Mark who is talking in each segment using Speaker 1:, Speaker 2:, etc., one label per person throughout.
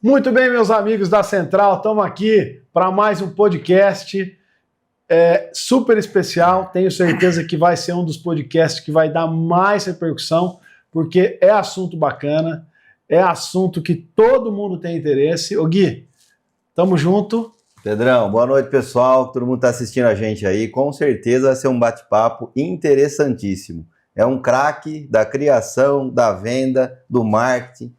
Speaker 1: Muito bem, meus amigos da Central, estamos aqui para mais um podcast super especial. Tenho certeza que vai ser um dos podcasts que vai dar mais repercussão, porque é assunto bacana, é assunto que todo mundo tem interesse. Ô Gui, tamo junto.
Speaker 2: Pedrão, boa noite, pessoal. Todo mundo está assistindo a gente aí. Com certeza vai ser um bate-papo interessantíssimo. É um craque da criação, da venda, do marketing.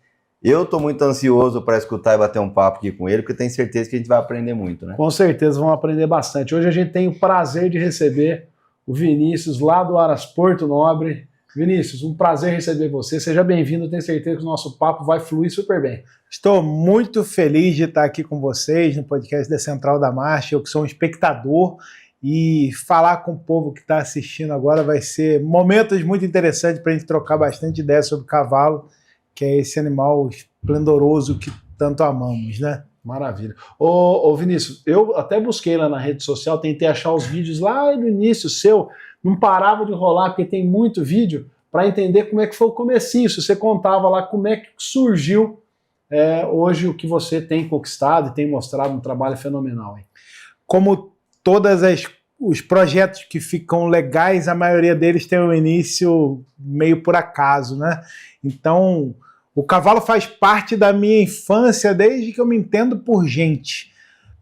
Speaker 2: Eu estou muito ansioso para escutar e bater um papo aqui com ele, porque tenho certeza que a gente vai aprender muito, né?
Speaker 1: Com certeza vamos aprender bastante. Hoje a gente tem o prazer de receber o Vinícius, lá do Aras Porto Nobre. Vinícius, um prazer receber você. Seja bem-vindo. Tenho certeza que o nosso papo vai fluir super bem.
Speaker 3: Estou muito feliz de estar aqui com vocês no podcast da Central da Marcha. Eu que sou um espectador, e falar com o povo que está assistindo agora vai ser momentos muito interessantes para a gente trocar bastante ideias sobre o cavalo, que é esse animal esplendoroso que tanto amamos, né?
Speaker 1: Maravilha. Ô Vinícius, eu até busquei lá na rede social, tentei achar os vídeos lá no início seu, não parava de rolar, porque tem muito vídeo, para entender como é que foi o comecinho, se você contava lá como é que surgiu hoje o que você tem conquistado e tem mostrado um trabalho fenomenal. Hein?
Speaker 3: Como todos os projetos que ficam legais, a maioria deles tem um início meio por acaso, né? Então, o cavalo faz parte da minha infância desde que eu me entendo por gente.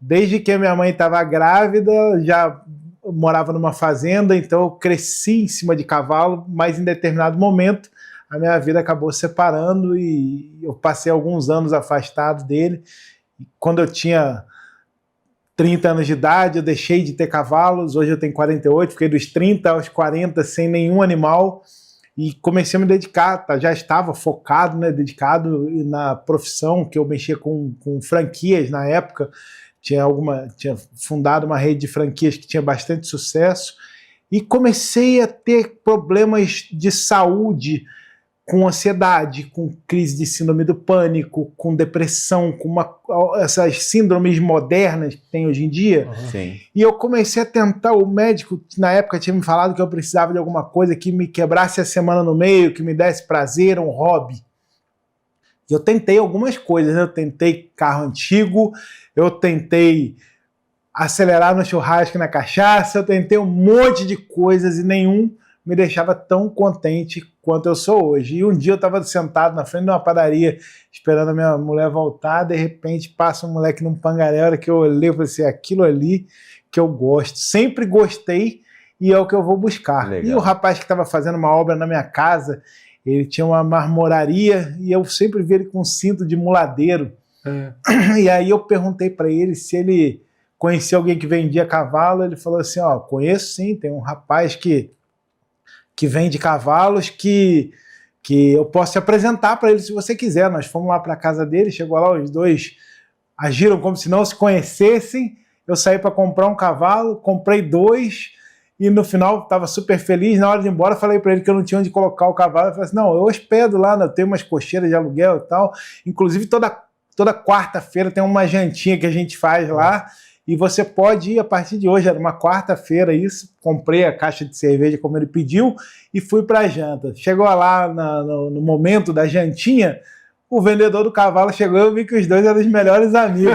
Speaker 3: Desde que a minha mãe estava grávida, já morava numa fazenda, então eu cresci em cima de cavalo, mas em determinado momento a minha vida acabou separando e eu passei alguns anos afastado dele. E quando eu tinha 30 anos de idade, eu deixei de ter cavalos. Hoje eu tenho 48, fiquei dos 30 aos 40 sem nenhum animal e comecei a me dedicar, já estava focado, né, dedicado na profissão, que eu mexia com franquias na época, tinha fundado uma rede de franquias que tinha bastante sucesso e comecei a ter problemas de saúde, com ansiedade, com crise de síndrome do pânico, com depressão, com essas síndromes modernas que tem hoje em dia.
Speaker 2: Sim.
Speaker 3: E eu comecei a tentar, o médico na época tinha me falado que eu precisava de alguma coisa que me quebrasse a semana no meio, que me desse prazer, um hobby. E eu tentei algumas coisas, né? Eu tentei carro antigo, eu tentei acelerar no churrasco e na cachaça, eu tentei um monte de coisas e nenhum me deixava tão contente quanto eu sou hoje. E um dia eu estava sentado na frente de uma padaria, esperando a minha mulher voltar, de repente passa um moleque num pangaré, a hora que eu olhei, eu falei assim, aquilo ali que eu gosto, sempre gostei e é o que eu vou buscar. Legal. E o rapaz que estava fazendo uma obra na minha casa, ele tinha uma marmoraria e eu sempre vi ele com um cinto de muladeiro. E aí eu perguntei para ele se ele conhecia alguém que vendia cavalo, ele falou assim, ó, conheço sim, tem um rapaz que vende cavalos, que eu posso te apresentar para ele se você quiser. Nós fomos lá para a casa dele, chegou lá, os dois agiram como se não se conhecessem. Eu saí para comprar um cavalo, comprei 2 e no final estava super feliz. Na hora de ir embora, falei para ele que eu não tinha onde colocar o cavalo. Ele falou assim, não, eu hospedo lá, eu tenho umas cocheiras de aluguel e tal. Inclusive toda quarta-feira tem uma jantinha que a gente faz lá. E você pode ir a partir de hoje, era uma quarta-feira isso, comprei a caixa de cerveja como ele pediu e fui para a janta. Chegou lá no momento da jantinha, o vendedor do cavalo chegou e eu vi que os dois eram os melhores amigos.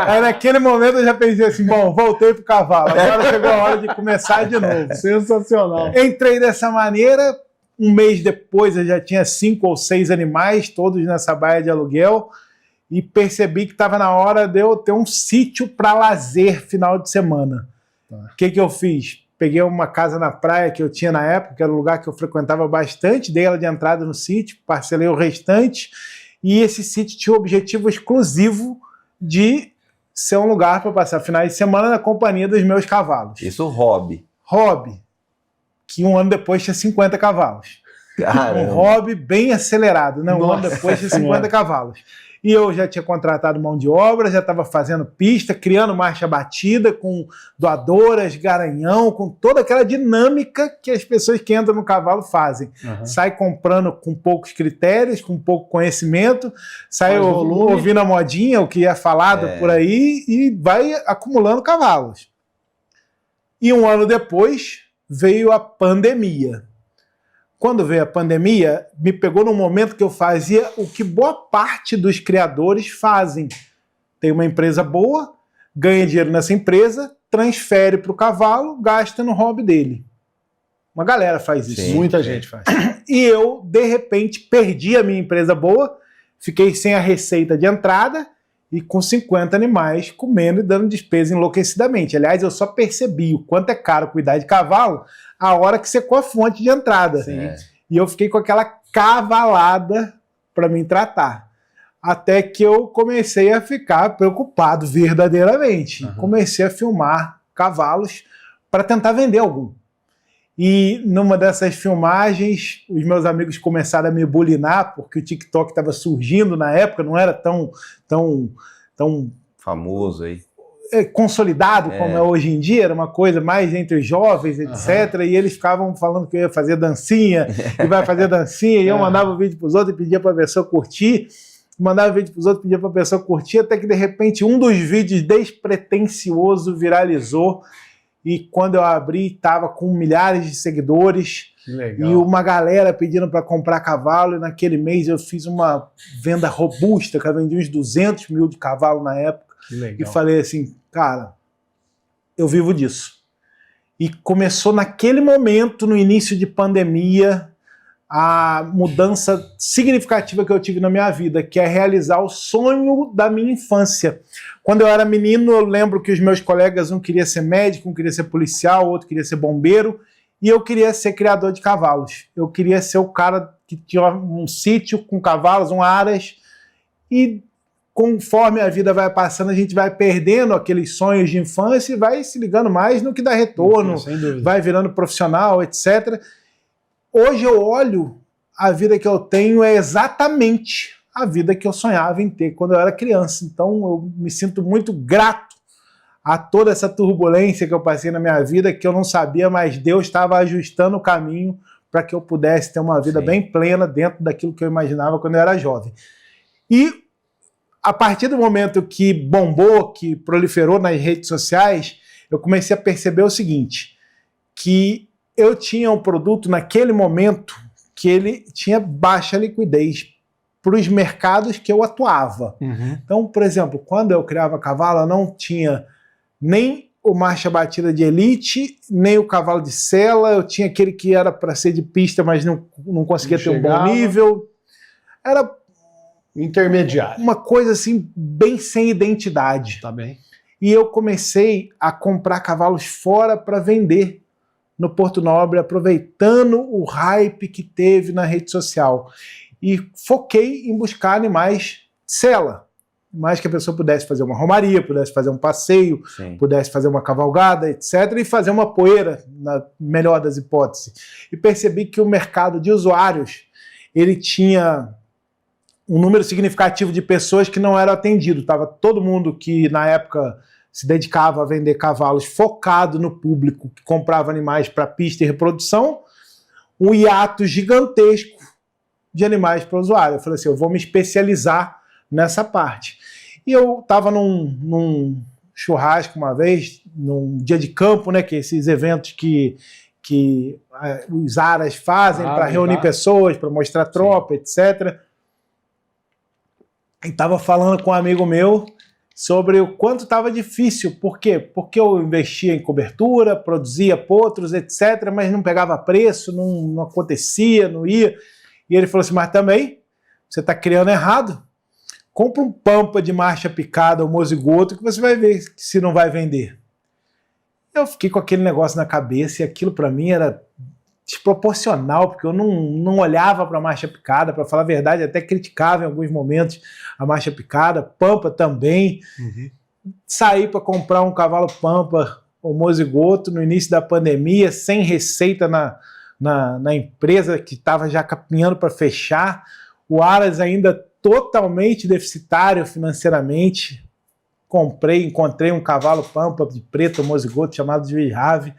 Speaker 3: Aí naquele momento eu já pensei assim, bom, voltei pro cavalo, agora chegou a hora de começar de novo.
Speaker 1: Sensacional.
Speaker 3: Entrei dessa maneira, um mês depois eu já tinha 5 ou 6 animais, todos nessa baia de aluguel, e percebi que estava na hora de eu ter um sítio para lazer final de semana. O que eu fiz? Peguei uma casa na praia que eu tinha na época, que era um lugar que eu frequentava bastante, dei ela de entrada no sítio, parcelei o restante, e esse sítio tinha o objetivo exclusivo de ser um lugar para passar finais de semana na companhia dos meus cavalos.
Speaker 2: Isso, hobby.
Speaker 3: Hobby, que um ano depois tinha 50 cavalos.
Speaker 2: Caramba.
Speaker 3: Um hobby bem acelerado, né? Um ano depois tinha 50 cavalos. E eu já tinha contratado mão de obra, já estava fazendo pista, criando marcha batida, com doadoras, garanhão, com toda aquela dinâmica que as pessoas que entram no cavalo fazem. Sai comprando com poucos critérios, com pouco conhecimento, sai ouvindo a modinha, o que é falado por aí, e vai acumulando cavalos. E um ano depois veio a pandemia. quando veio a pandemia, me pegou num momento que eu fazia o que boa parte dos criadores fazem. Tem uma empresa boa, ganha dinheiro nessa empresa, transfere para o cavalo, gasta no hobby dele. Uma galera faz isso.
Speaker 2: Sim,
Speaker 1: Muita gente faz.
Speaker 3: E eu, de repente, perdi a minha empresa boa, fiquei sem a receita de entrada e com 50 animais comendo e dando despesa enlouquecidamente. Aliás, eu só percebi o quanto é caro cuidar de cavalo a hora que secou a fonte de entrada.
Speaker 2: Sim.
Speaker 3: E eu fiquei com aquela cavalada para me tratar. Até que eu comecei a ficar preocupado verdadeiramente. Comecei a filmar cavalos para tentar vender algum. E numa dessas filmagens, os meus amigos começaram a me bulinar, porque o TikTok estava surgindo na época, não era tão
Speaker 2: Famoso aí.
Speaker 3: consolidado como é hoje em dia, era uma coisa mais entre os jovens, etc. E eles ficavam falando que eu ia fazer dancinha, e vai fazer dancinha, e eu mandava o vídeo para os outros e pedia para a pessoa curtir, mandava o vídeo para os outros e pedia para a pessoa curtir, até que de repente um dos vídeos despretensioso viralizou. E quando eu abri, estava com milhares de seguidores.
Speaker 1: Que legal.
Speaker 3: E uma galera pedindo para comprar cavalo. E naquele mês eu fiz uma venda robusta, que eu vendi uns 200 mil de cavalo na época.
Speaker 1: Que legal.
Speaker 3: E falei assim, cara, eu vivo disso. E começou naquele momento, no início de pandemia, a mudança significativa que eu tive na minha vida, que é realizar o sonho da minha infância. Quando eu era menino, eu lembro que os meus colegas, um queria ser médico, um queria ser policial, outro queria ser bombeiro, e eu queria ser criador de cavalos. Eu queria ser o cara que tinha um sítio com cavalos, um aras, e conforme a vida vai passando, a gente vai perdendo aqueles sonhos de infância e vai se ligando mais no que dá retorno,
Speaker 1: Sem dúvida.
Speaker 3: vai virando profissional, etc. Hoje eu olho, a vida que eu tenho é exatamente a vida que eu sonhava em ter quando eu era criança. Então eu me sinto muito grato a toda essa turbulência que eu passei na minha vida, que eu não sabia, mas Deus estava ajustando o caminho para que eu pudesse ter uma vida bem plena dentro daquilo que eu imaginava quando eu era jovem. E a partir do momento que bombou, que proliferou nas redes sociais, eu comecei a perceber o seguinte, que eu tinha um produto naquele momento que ele tinha baixa liquidez para os mercados que eu atuava. Então, por exemplo, quando eu criava cavalo, eu não tinha nem o marcha batida de elite, nem o cavalo de sela, eu tinha aquele que era para ser de pista, mas não conseguia ter um bom nível. Era
Speaker 1: intermediário.
Speaker 3: Uma coisa assim, bem sem identidade.
Speaker 1: Tá bem.
Speaker 3: E eu comecei a comprar cavalos fora para vender no Porto Nobre, aproveitando o hype que teve na rede social. E foquei em buscar animais sela, mais que a pessoa pudesse fazer uma romaria, pudesse fazer um passeio, pudesse fazer uma cavalgada, etc., e fazer uma poeira, na melhor das hipóteses. E percebi que o mercado de usuários, ele tinha um número significativo de pessoas que não eram atendido. Estava todo mundo que, na época, se dedicava a vender cavalos focado no público que comprava animais para pista e reprodução, um hiato gigantesco de animais para o usuário. Eu falei assim, eu vou me especializar nessa parte. E eu estava num churrasco uma vez, num dia de campo, né, que esses eventos que os aras fazem para reunir pessoas, para mostrar tropa, etc. E estava falando com um amigo meu sobre o quanto estava difícil. Por quê? Porque eu investia em cobertura, produzia potros, etc., mas não pegava preço, não acontecia, não ia. E ele falou assim, mas também, você está criando errado. Compra um pampa de marcha picada ou mozigoto que você vai ver se não vai vender. Eu fiquei com aquele negócio na cabeça e aquilo para mim era desproporcional, porque eu não olhava para a marcha picada, para falar a verdade, até criticava em alguns momentos a marcha picada, pampa também. Saí para comprar um cavalo pampa ou mozigoto no início da pandemia, sem receita na empresa que estava já caminhando para fechar, o Aras ainda totalmente deficitário financeiramente. Encontrei um cavalo pampa de preto mozigoto chamado de Rave,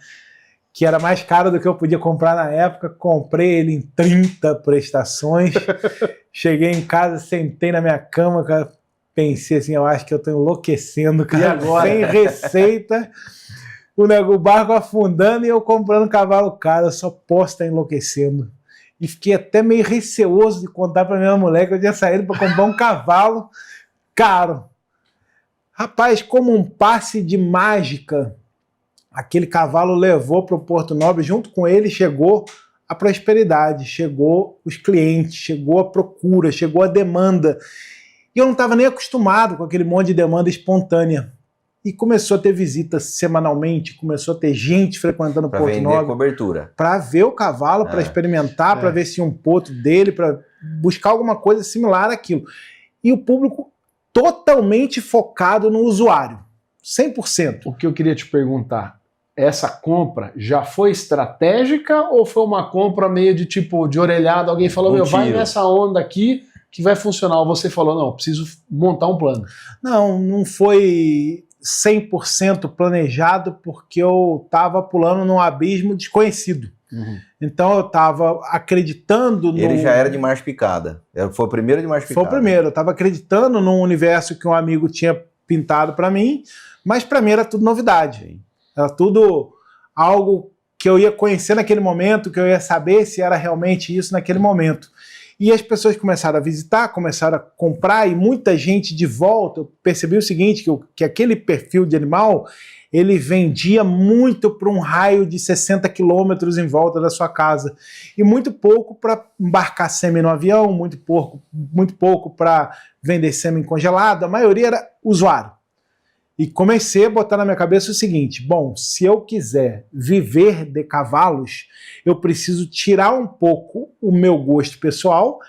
Speaker 3: que era mais caro do que eu podia comprar na época. Comprei ele em 30 prestações. Cheguei em casa, sentei na minha cama, cara, pensei assim, eu acho que eu estou enlouquecendo, cara. E agora? Sem receita, o barco afundando e eu comprando cavalo caro, eu só posso estar enlouquecendo. e fiquei até meio receoso de contar para minha mulher que eu tinha saído para comprar um cavalo caro. Rapaz, como um passe de mágica, aquele cavalo levou para o Porto Nobre, junto com ele chegou a prosperidade, chegou os clientes, chegou a procura, chegou a demanda. E eu não estava nem acostumado com aquele monte de demanda espontânea. E começou a ter visitas semanalmente, começou a ter gente frequentando o Porto Nobre.
Speaker 2: Para vender cobertura.
Speaker 3: Para ver o cavalo, para experimentar, para ver se um potro dele, para buscar alguma coisa similar àquilo. E o público totalmente focado no usuário, 100%.
Speaker 1: O que eu queria te perguntar, essa compra já foi estratégica ou foi uma compra meio de tipo, de orelhada, alguém falou, meu, vai nessa onda aqui que vai funcionar, ou você falou, não, preciso montar um plano?
Speaker 3: Não, não foi 100% planejado, porque eu estava pulando num abismo desconhecido. Então eu estava acreditando no...
Speaker 2: Ele já era de marcha picada. Foi o primeiro de marcha picada.
Speaker 3: Foi o primeiro. Eu estava acreditando num universo que um amigo tinha pintado para mim, mas para mim era tudo novidade.
Speaker 2: Sim.
Speaker 3: Era tudo algo que eu ia conhecer naquele momento, que eu ia saber se era realmente isso naquele momento. E as pessoas começaram a visitar, começaram a comprar, e muita gente de volta. Eu percebi o seguinte, que aquele perfil de animal, ele vendia muito para um raio de 60 quilômetros em volta da sua casa. E muito pouco para embarcar sêmen no avião, muito pouco para vender sêmen congelado. A maioria era usuário. E comecei a botar na minha cabeça o seguinte, bom, se eu quiser viver de cavalos, eu preciso tirar um pouco o meu gosto pessoal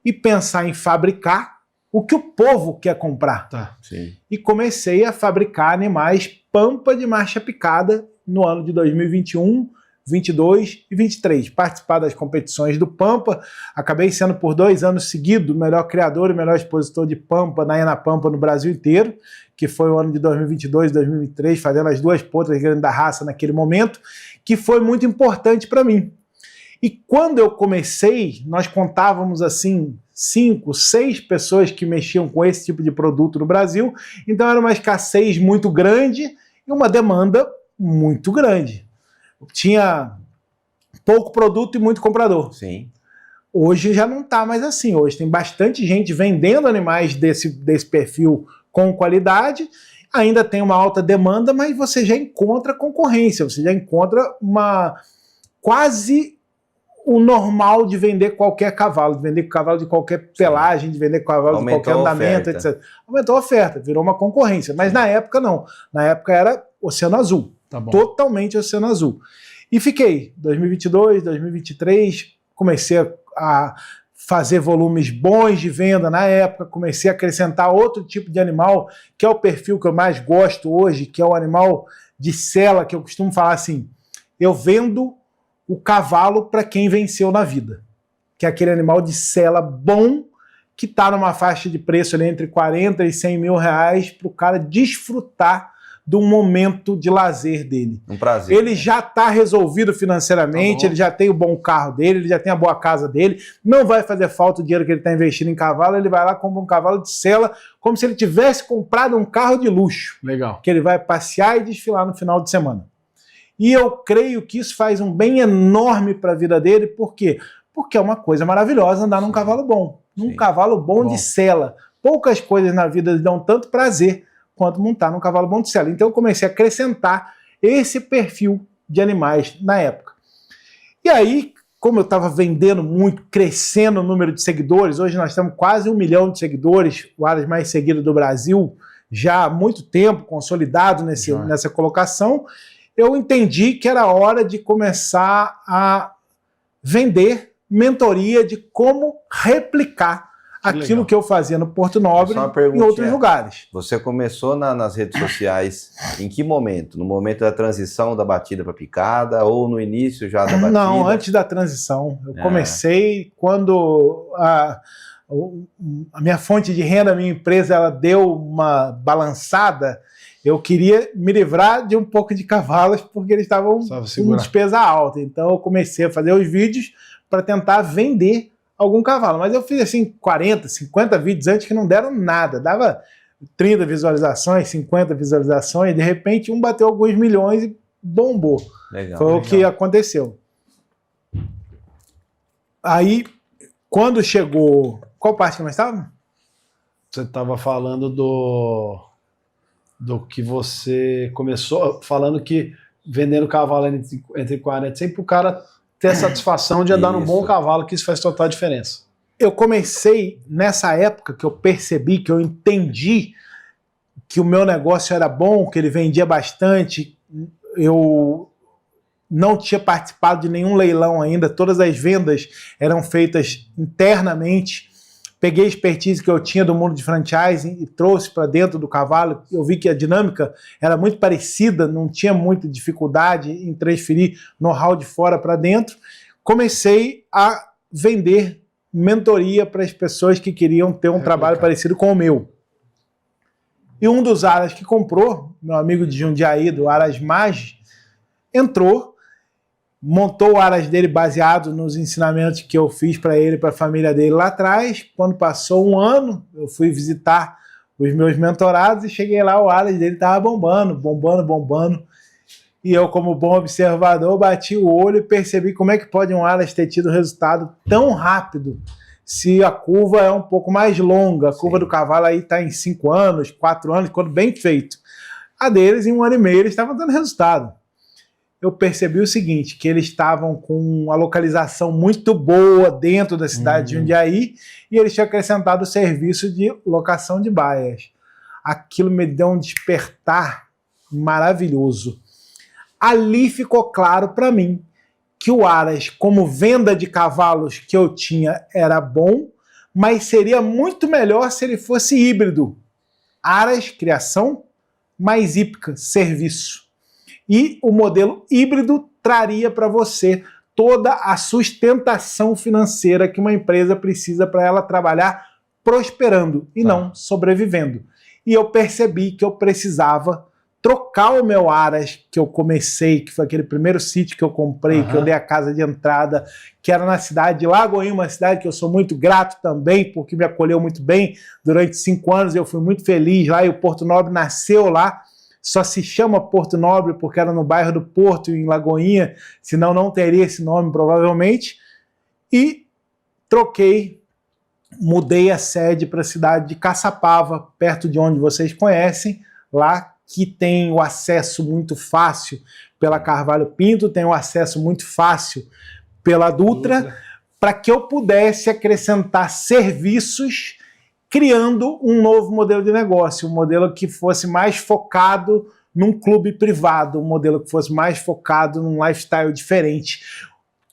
Speaker 3: e pensar em fabricar o que o povo quer comprar.
Speaker 1: Tá.
Speaker 2: Sim.
Speaker 3: E comecei a fabricar animais pampa de marcha picada no ano de 2021, 22 e 23. Participar das competições do Pampa, acabei sendo por 2 anos seguidos o melhor criador e melhor expositor de Pampa na Enapampa no Brasil inteiro, que foi o ano de 2022 e 2023, fazendo as 2 potras grandes da raça naquele momento, que foi muito importante para mim. E quando eu comecei, nós contávamos assim 5, 6 pessoas que mexiam com esse tipo de produto no Brasil, então era uma escassez muito grande e uma demanda muito grande. Tinha pouco produto e muito comprador.
Speaker 2: Sim.
Speaker 3: Hoje já não está mais assim. Hoje tem bastante gente vendendo animais desse perfil com qualidade. Ainda tem uma alta demanda, mas você já encontra concorrência. Você já encontra quase o normal de vender qualquer cavalo, de vender cavalo de qualquer pelagem, de vender cavalo de qualquer andamento, etc. Aumentou a oferta, virou uma concorrência. Mas na época não. Na época era Oceano Azul.
Speaker 1: Tá bom.
Speaker 3: Totalmente Oceano Azul. E fiquei, 2022, 2023, comecei a fazer volumes bons de venda na época, comecei a acrescentar outro tipo de animal, que é o perfil que eu mais gosto hoje, que é o animal de sela, que eu costumo falar assim, eu vendo o cavalo para quem venceu na vida, que é aquele animal de sela bom, que está numa faixa de preço ali entre 40 e 100 mil reais para o cara desfrutar de um momento de lazer dele.
Speaker 2: Um prazer.
Speaker 3: Ele já está resolvido financeiramente, ele já tem o bom carro dele, ele já tem a boa casa dele, não vai fazer falta o dinheiro que ele está investindo em cavalo, ele vai lá e compra um cavalo de sela, como se ele tivesse comprado um carro de luxo.
Speaker 1: Legal.
Speaker 3: Que ele vai passear e desfilar no final de semana. E eu creio que isso faz um bem enorme para a vida dele, por quê? Porque é uma coisa maravilhosa andar num cavalo bom, num cavalo bom de sela. Poucas coisas na vida lhe dão tanto prazer quanto montar num cavalo bom de sela. Então eu comecei a acrescentar esse perfil de animais na época. E aí, como eu estava vendendo muito, crescendo o número de seguidores, hoje nós temos quase 1 milhão de seguidores, o Aras mais seguido do Brasil, já há muito tempo, consolidado nessa colocação, eu entendi que era hora de começar a vender mentoria de como replicar aquilo que eu fazia no Porto Nobre em outros lugares.
Speaker 2: Você começou nas redes sociais em que momento? No momento da transição da batida para picada ou no início já da batida?
Speaker 3: Não, antes da transição. Eu comecei quando a minha fonte de renda, a minha empresa, ela deu uma balançada. Eu queria me livrar de um pouco de cavalos porque eles estavam com despesa alta. Então eu comecei a fazer os vídeos para tentar vender algum cavalo, mas eu fiz assim 40, 50 vídeos antes que não deram nada, dava 30 visualizações, 50 visualizações, de repente um bateu alguns milhões e bombou.
Speaker 2: Legal,
Speaker 3: Foi o que aconteceu. Aí, quando chegou... Qual parte que nós estávamos?
Speaker 1: Você estava falando do que você começou falando que vendendo cavalo entre 40 e 100 para o cara ter a satisfação de andar num bom cavalo, que isso faz total diferença.
Speaker 3: Eu comecei nessa época que eu percebi, que eu entendi que o meu negócio era bom, que ele vendia bastante. Eu não tinha participado de nenhum leilão ainda, todas as vendas eram feitas internamente. Peguei a expertise que eu tinha do mundo de franchising e trouxe para dentro do cavalo. Eu vi que a dinâmica era muito parecida, não tinha muita dificuldade em transferir know-how de fora para dentro. Comecei a vender mentoria para as pessoas que queriam ter um trabalho parecido com o meu. E um dos aras que comprou, meu amigo de Jundiaí, do Aras Mage, entrou, montou o aras dele baseado nos ensinamentos que eu fiz para ele e para a família dele lá atrás. Quando passou um ano, eu fui visitar os meus mentorados e cheguei lá, o aras dele estava bombando. E eu, como bom observador, bati o olho e percebi como é que pode um aras ter tido resultado tão rápido se a curva é um pouco mais longa. A curva do cavalo aí está em 5 anos, 4 anos, quando bem feito. A deles, em 1 ano e meio, eles estavam dando resultado. Eu percebi o seguinte, que eles estavam com uma localização muito boa dentro da cidade de Jundiaí e eles tinham acrescentado o serviço de locação de baias. Aquilo me deu um despertar maravilhoso. Ali ficou claro para mim que o aras, como venda de cavalos que eu tinha, era bom, mas seria muito melhor se ele fosse híbrido. Aras, criação, mais hípica, serviço. E o modelo híbrido traria para você toda a sustentação financeira que uma empresa precisa para ela trabalhar prosperando e não sobrevivendo. E eu percebi que eu precisava trocar o meu aras que eu comecei, que foi aquele primeiro sítio que eu comprei, que eu dei a casa de entrada, que era na cidade de Lagoinha, uma cidade que eu sou muito grato também, porque me acolheu muito bem durante 5 anos, eu fui muito feliz lá e o Porto Nobre nasceu lá. Só se chama Porto Nobre porque era no bairro do Porto, em Lagoinha, senão não teria esse nome provavelmente. E troquei, mudei a sede para a cidade de Caçapava, perto de onde vocês conhecem, lá que tem o acesso muito fácil pela Carvalho Pinto, tem o acesso muito fácil pela Dutra, para que eu pudesse acrescentar serviços criando um novo modelo de negócio, um modelo que fosse mais focado num clube privado, um modelo que fosse mais focado num lifestyle diferente,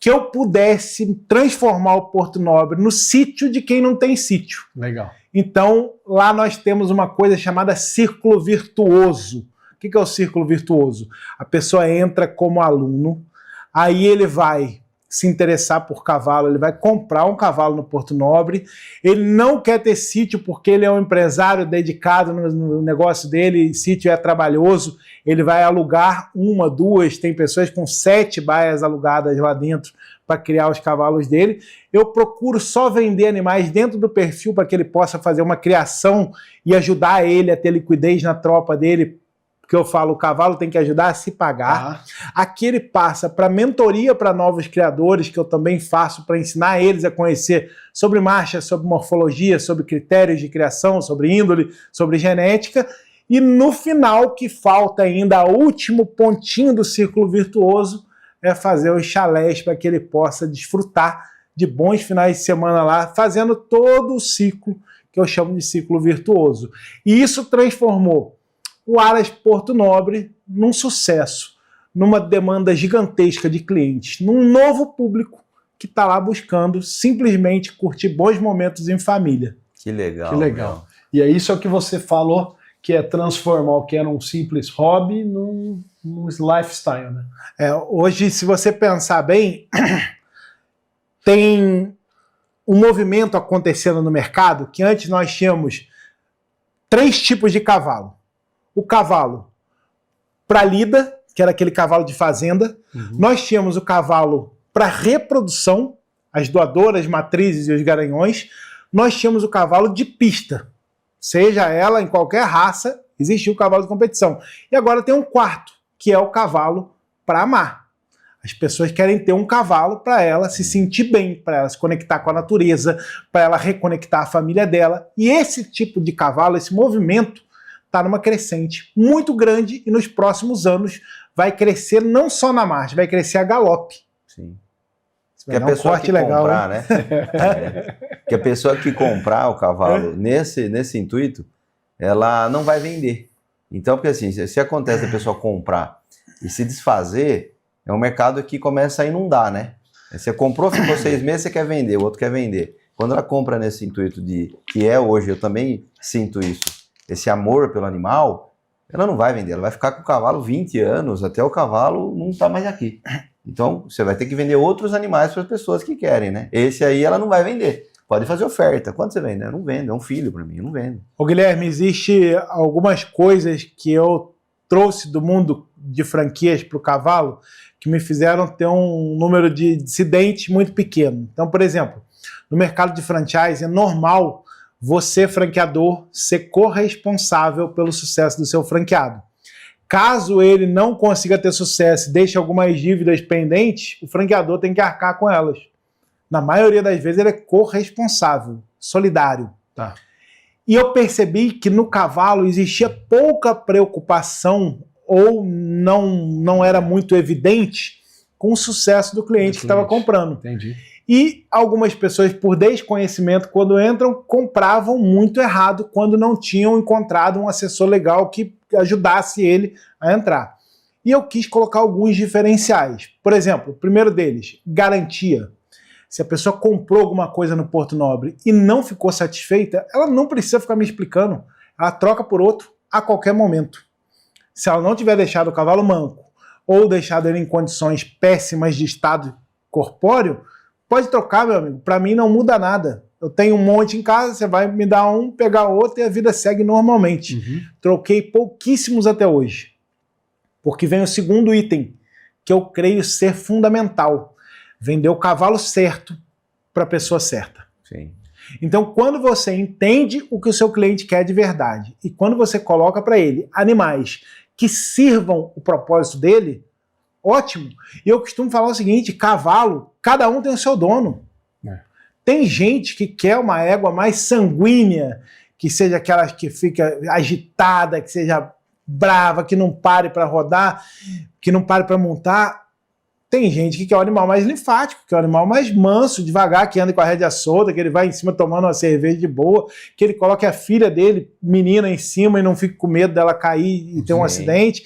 Speaker 3: que eu pudesse transformar o Porto Nobre no sítio de quem não tem sítio.
Speaker 1: Legal.
Speaker 3: Então, lá nós temos uma coisa chamada círculo virtuoso. O que é o círculo virtuoso? A pessoa entra como aluno, aí ele vai se interessar por cavalo, ele vai comprar um cavalo no Porto Nobre, ele não quer ter sítio porque ele é um empresário dedicado no negócio dele, sítio é trabalhoso, ele vai alugar 1, 2, tem pessoas com 7 baias alugadas lá dentro para criar os cavalos dele. Eu procuro só vender animais dentro do perfil para que ele possa fazer uma criação e ajudar ele a ter liquidez na tropa dele, porque eu falo, o cavalo tem que ajudar a se pagar. Aqui ele passa para mentoria para novos criadores, que eu também faço para ensinar eles a conhecer sobre marcha, sobre morfologia, sobre critérios de criação, sobre índole, sobre genética. E no final, que falta ainda o último pontinho do círculo virtuoso, é fazer os chalés para que ele possa desfrutar de bons finais de semana lá, fazendo todo o ciclo que eu chamo de ciclo virtuoso. E isso transformou o Aras Porto Nobre num sucesso, numa demanda gigantesca de clientes, num novo público que está lá buscando simplesmente curtir bons momentos em família.
Speaker 2: Que legal.
Speaker 1: Que legal. E é isso que você falou, que é transformar o que era um simples hobby num lifestyle, né?
Speaker 3: Hoje, se você pensar bem, tem um movimento acontecendo no mercado que antes nós tínhamos 3 tipos de cavalo. O cavalo para lida, que era aquele cavalo de fazenda. Nós tínhamos o cavalo para reprodução, as doadoras, matrizes e os garanhões. Nós tínhamos o cavalo de pista. Seja ela em qualquer raça, existia o cavalo de competição. E agora tem um quarto, que é o cavalo para amar. As pessoas querem ter um cavalo para ela se sentir bem, para ela se conectar com a natureza, para ela reconectar a família dela. E esse tipo de cavalo, esse movimento, está numa crescente muito grande e nos próximos anos vai crescer não só na marcha, vai crescer a galope.
Speaker 2: Sim.
Speaker 3: Vai
Speaker 2: Que a
Speaker 3: dar um
Speaker 2: pessoa
Speaker 3: corte
Speaker 2: que
Speaker 3: legal,
Speaker 2: comprar,
Speaker 3: hein?
Speaker 2: né? Que a pessoa que comprar o cavalo nesse intuito, ela não vai vender. Então, porque assim, se acontece a pessoa comprar e se desfazer, é um mercado que começa a inundar, né? Você comprou, ficou 6 meses, você quer vender, o outro quer vender. Quando ela compra nesse intuito que é hoje, eu também sinto isso, esse amor pelo animal, ela não vai vender, ela vai ficar com o cavalo 20 anos, até o cavalo não tá mais aqui. Então, você vai ter que vender outros animais para as pessoas que querem, né? Esse aí ela não vai vender. Pode fazer oferta. Quanto você vende? Eu não vendo, é um filho para mim, eu não vendo.
Speaker 3: Ô Guilherme, existe algumas coisas que eu trouxe do mundo de franquias para o cavalo que me fizeram ter um número de dissidentes muito pequeno. Então, por exemplo, no mercado de franchise é normal você, franqueador, ser corresponsável pelo sucesso do seu franqueado. Caso ele não consiga ter sucesso e deixe algumas dívidas pendentes, o franqueador tem que arcar com elas. Na maioria das vezes ele é corresponsável, solidário.
Speaker 1: Tá.
Speaker 3: E eu percebi que no cavalo existia pouca preocupação ou não era muito evidente com o sucesso do cliente que estava comprando.
Speaker 1: Entendi.
Speaker 3: E algumas pessoas, por desconhecimento, quando entram, compravam muito errado quando não tinham encontrado um assessor legal que ajudasse ele a entrar. E eu quis colocar alguns diferenciais. Por exemplo, o primeiro deles, garantia. Se a pessoa comprou alguma coisa no Porto Nobre e não ficou satisfeita, ela não precisa ficar me explicando. Ela troca por outro a qualquer momento. Se ela não tiver deixado o cavalo manco ou deixado ele em condições péssimas de estado corpóreo, pode trocar, meu amigo. Para mim não muda nada. Eu tenho um monte em casa, você vai me dar um, pegar outro e a vida segue normalmente.
Speaker 1: Uhum.
Speaker 3: Troquei pouquíssimos até hoje. Porque vem o segundo item, que eu creio ser fundamental. Vender o cavalo certo para a pessoa certa.
Speaker 2: Sim.
Speaker 3: Então, quando você entende o que o seu cliente quer de verdade e quando você coloca para ele animais que sirvam o propósito dele, ótimo. E eu costumo falar o seguinte, cavalo, cada um tem o seu dono. Tem gente que quer uma égua mais sanguínea, que seja aquela que fica agitada, que seja brava, que não pare para rodar, que não pare para montar. Tem gente que quer um animal mais linfático, que é um animal mais manso, devagar, que anda com a rédea solta, que ele vai em cima tomando uma cerveja de boa, que ele coloque a filha dele, menina, em cima e não fique com medo dela cair e ter um acidente.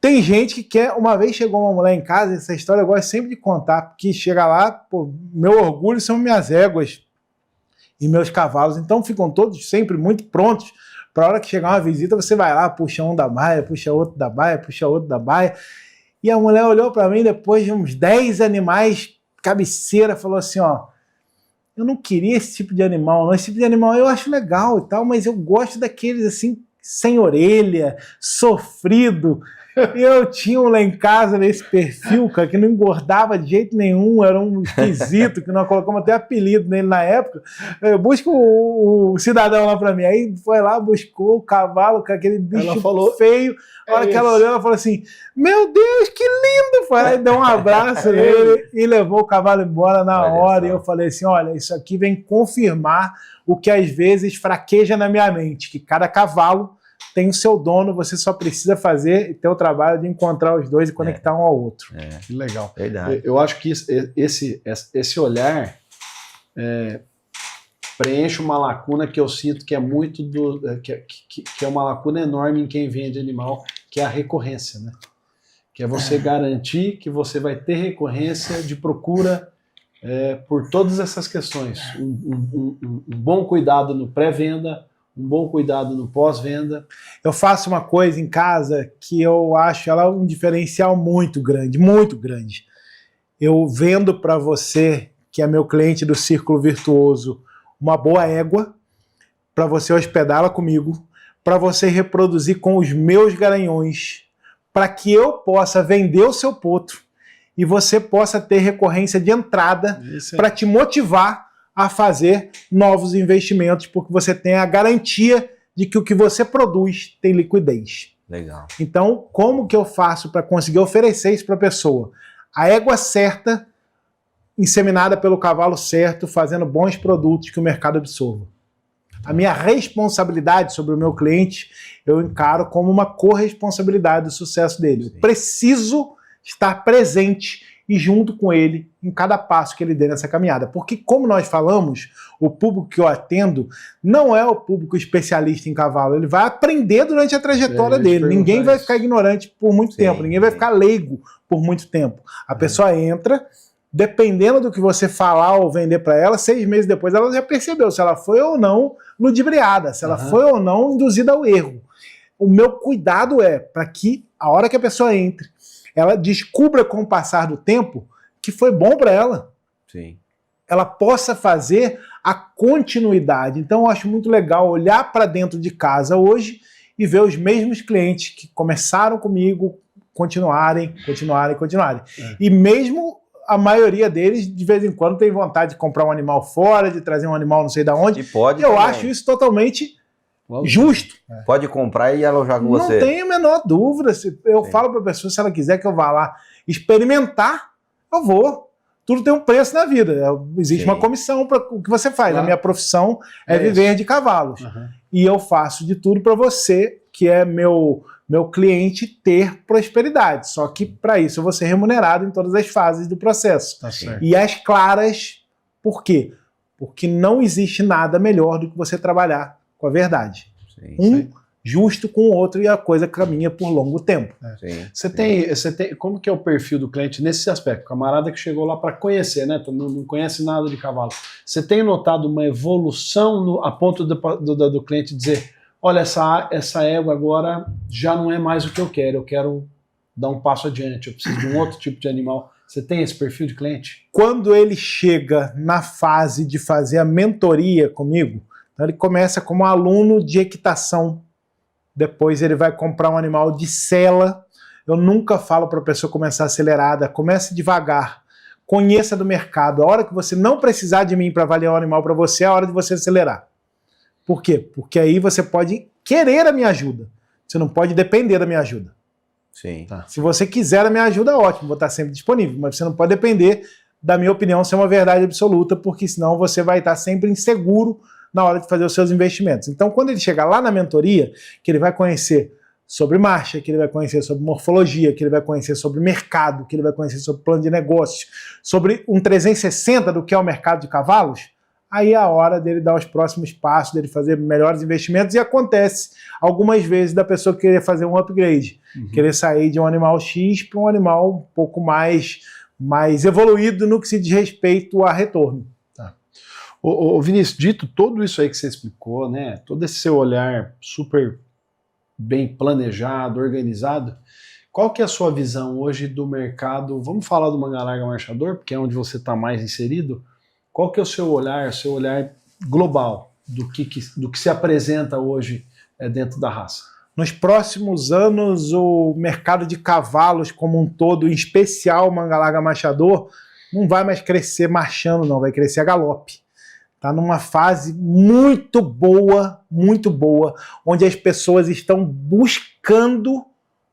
Speaker 3: Tem gente que quer... Uma vez chegou uma mulher em casa, essa história eu gosto sempre de contar, porque chega lá, pô, meu orgulho são minhas éguas e meus cavalos, então ficam todos sempre muito prontos. Para a hora que chegar uma visita, você vai lá, puxa um da baia, puxa outro da baia, puxa outro da baia. E a mulher olhou para mim depois de uns 10 animais, cabeceira, falou assim, ó, eu não queria esse tipo de animal, não. Esse tipo de animal eu acho legal e tal, mas eu gosto daqueles assim, sem orelha, sofrido. E eu tinha um lá em casa nesse perfil, cara, que não engordava de jeito nenhum, era um esquisito, que nós colocamos até apelido nele na época. Busca o cidadão lá pra mim. Aí foi lá, buscou o cavalo com aquele bicho feio. A hora que ela olhou, ela falou assim, meu Deus, que lindo! Foi lá e deu um abraço nele e levou o cavalo embora na hora. E eu falei assim, olha, isso aqui vem confirmar o que às vezes fraqueja na minha mente, que cada cavalo tem o seu dono, você só precisa fazer e ter o trabalho de encontrar os dois e conectar um ao outro.
Speaker 1: Que legal.
Speaker 2: Verdade.
Speaker 1: Eu acho que esse olhar preenche uma lacuna que eu sinto que é muito que é uma lacuna enorme em quem vende animal, que é a recorrência, né? Que é você garantir que você vai ter recorrência de procura por todas essas questões. Um bom cuidado no pré-venda, um bom cuidado no pós-venda.
Speaker 3: Eu faço uma coisa em casa que eu acho ela um diferencial muito grande, muito grande. Eu vendo para você, que é meu cliente do Círculo Virtuoso, uma boa égua, para você hospedá-la comigo, para você reproduzir com os meus garanhões, para que eu possa vender o seu potro e você possa ter recorrência de entrada para te motivar a fazer novos investimentos, porque você tem a garantia de que o que você produz tem liquidez.
Speaker 2: Legal.
Speaker 3: Então, como que eu faço para conseguir oferecer isso para a pessoa? a égua certa, inseminada pelo cavalo certo, fazendo bons produtos que o mercado absorva. A minha responsabilidade sobre o meu cliente, eu encaro como uma corresponsabilidade do sucesso dele. Eu preciso estar presente e junto com ele em cada passo que ele dê nessa caminhada. Porque, como nós falamos, o público que eu atendo não é o público especialista em cavalo. Ele vai aprender durante a trajetória dele. Ninguém vai ficar ignorante por muito tempo. Ninguém vai ficar leigo por muito tempo. A pessoa entra, dependendo do que você falar ou vender para ela, 6 meses depois ela já percebeu se ela foi ou não ludibriada, se ela foi ou não induzida ao erro. O meu cuidado é para que, a hora que a pessoa entre, ela descubra com o passar do tempo que foi bom para ela.
Speaker 2: Sim.
Speaker 3: Ela possa fazer a continuidade. Então eu acho muito legal olhar para dentro de casa hoje e ver os mesmos clientes que começaram comigo continuarem. E mesmo a maioria deles, de vez em quando, tem vontade de comprar um animal fora, de trazer um animal não sei de onde.
Speaker 2: E pode
Speaker 3: eu
Speaker 2: também.
Speaker 3: acho isso totalmente justo.
Speaker 2: Pode comprar e alojar com você.
Speaker 3: Não tenho a menor dúvida. Eu falo para a pessoa, se ela quiser que eu vá lá experimentar, eu vou. Tudo tem um preço na vida. Existe uma comissão para o que você faz. Claro. A minha profissão é viver de cavalos. E eu faço de tudo para você, que é meu cliente, ter prosperidade. Só que para isso eu vou ser remunerado em todas as fases do processo.
Speaker 1: Tá certo.
Speaker 3: E as claras, por quê? Porque não existe nada melhor do que você trabalhar com a verdade. Sim. Justo com o outro e a coisa caminha por longo tempo.
Speaker 1: Você tem, como que é o perfil do cliente nesse aspecto? O camarada que chegou lá para conhecer, né? Não conhece nada de cavalo. Você tem notado uma evolução a ponto do cliente dizer: olha, essa égua agora já não é mais o que eu quero dar um passo adiante, eu preciso de um outro tipo de animal. Você tem esse perfil de cliente?
Speaker 3: Quando ele chega na fase de fazer a mentoria comigo, então ele começa como aluno de equitação, depois ele vai comprar um animal de sela. Eu nunca falo para a pessoa começar acelerada, comece devagar, conheça do mercado. A hora que você não precisar de mim para avaliar o animal para você, é a hora de você acelerar. Por quê? Porque aí você pode querer a minha ajuda. Você não pode depender da minha ajuda.
Speaker 2: Sim.
Speaker 3: Tá. Se você quiser a minha ajuda, ótimo, vou estar sempre disponível. Mas você não pode depender da minha opinião ser uma verdade absoluta, porque senão você vai estar sempre inseguro na hora de fazer os seus investimentos. Então, quando ele chegar lá na mentoria, que ele vai conhecer sobre marcha, que ele vai conhecer sobre morfologia, que ele vai conhecer sobre mercado, que ele vai conhecer sobre plano de negócios, sobre um 360 do que é o mercado de cavalos, aí é a hora dele dar os próximos passos, dele fazer melhores investimentos, e acontece algumas vezes da pessoa querer fazer um upgrade, querer sair de um animal X para um animal um pouco mais evoluído no que se diz respeito a retorno.
Speaker 1: Ô Vinícius, dito tudo isso aí que você explicou, né, todo esse seu olhar super bem planejado, organizado, qual que é a sua visão hoje do mercado? Vamos falar do manga larga marchador, porque é onde você está mais inserido. Qual que é o seu olhar global do que se apresenta hoje dentro da raça?
Speaker 3: Nos próximos anos, o mercado de cavalos como um todo, em especial o manga larga marchador, não vai mais crescer marchando, não, vai crescer a galope. Está numa fase muito boa, onde as pessoas estão buscando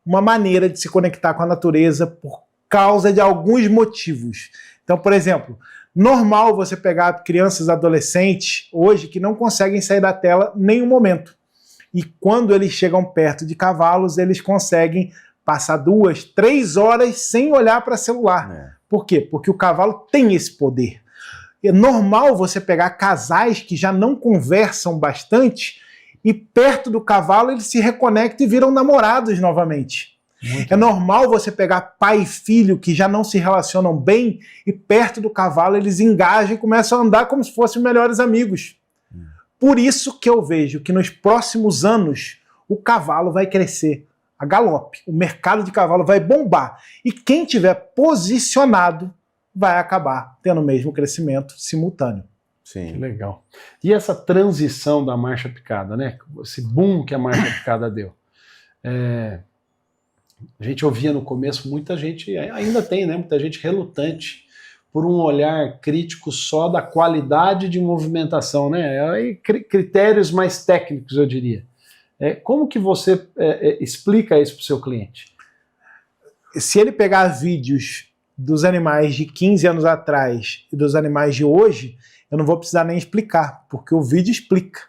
Speaker 3: uma maneira de se conectar com a natureza por causa de alguns motivos. Então, por exemplo, normal você pegar crianças, adolescentes, hoje, que não conseguem sair da tela em nenhum momento. E quando eles chegam perto de cavalos, eles conseguem passar 2, 3 horas sem olhar para celular. Por quê? Porque o cavalo tem esse poder. É normal você pegar casais que já não conversam bastante e perto do cavalo eles se reconectam e viram namorados novamente. É normal você pegar pai e filho que já não se relacionam bem e perto do cavalo eles engajam e começam a andar como se fossem melhores amigos. Por isso que eu vejo que nos próximos anos o cavalo vai crescer a galope, o mercado de cavalo vai bombar e quem tiver posicionado vai acabar tendo o mesmo crescimento simultâneo.
Speaker 2: Sim.
Speaker 1: Que legal. E essa transição da marcha picada, né? Esse boom que a marcha picada deu. A gente ouvia no começo muita gente, ainda tem, né? Muita gente relutante por um olhar crítico só da qualidade de movimentação, né? Critérios mais técnicos, eu diria. Como que você explica isso para o seu cliente?
Speaker 3: Se ele pegar vídeos dos animais de 15 anos atrás e dos animais de hoje, eu não vou precisar nem explicar, porque o vídeo explica.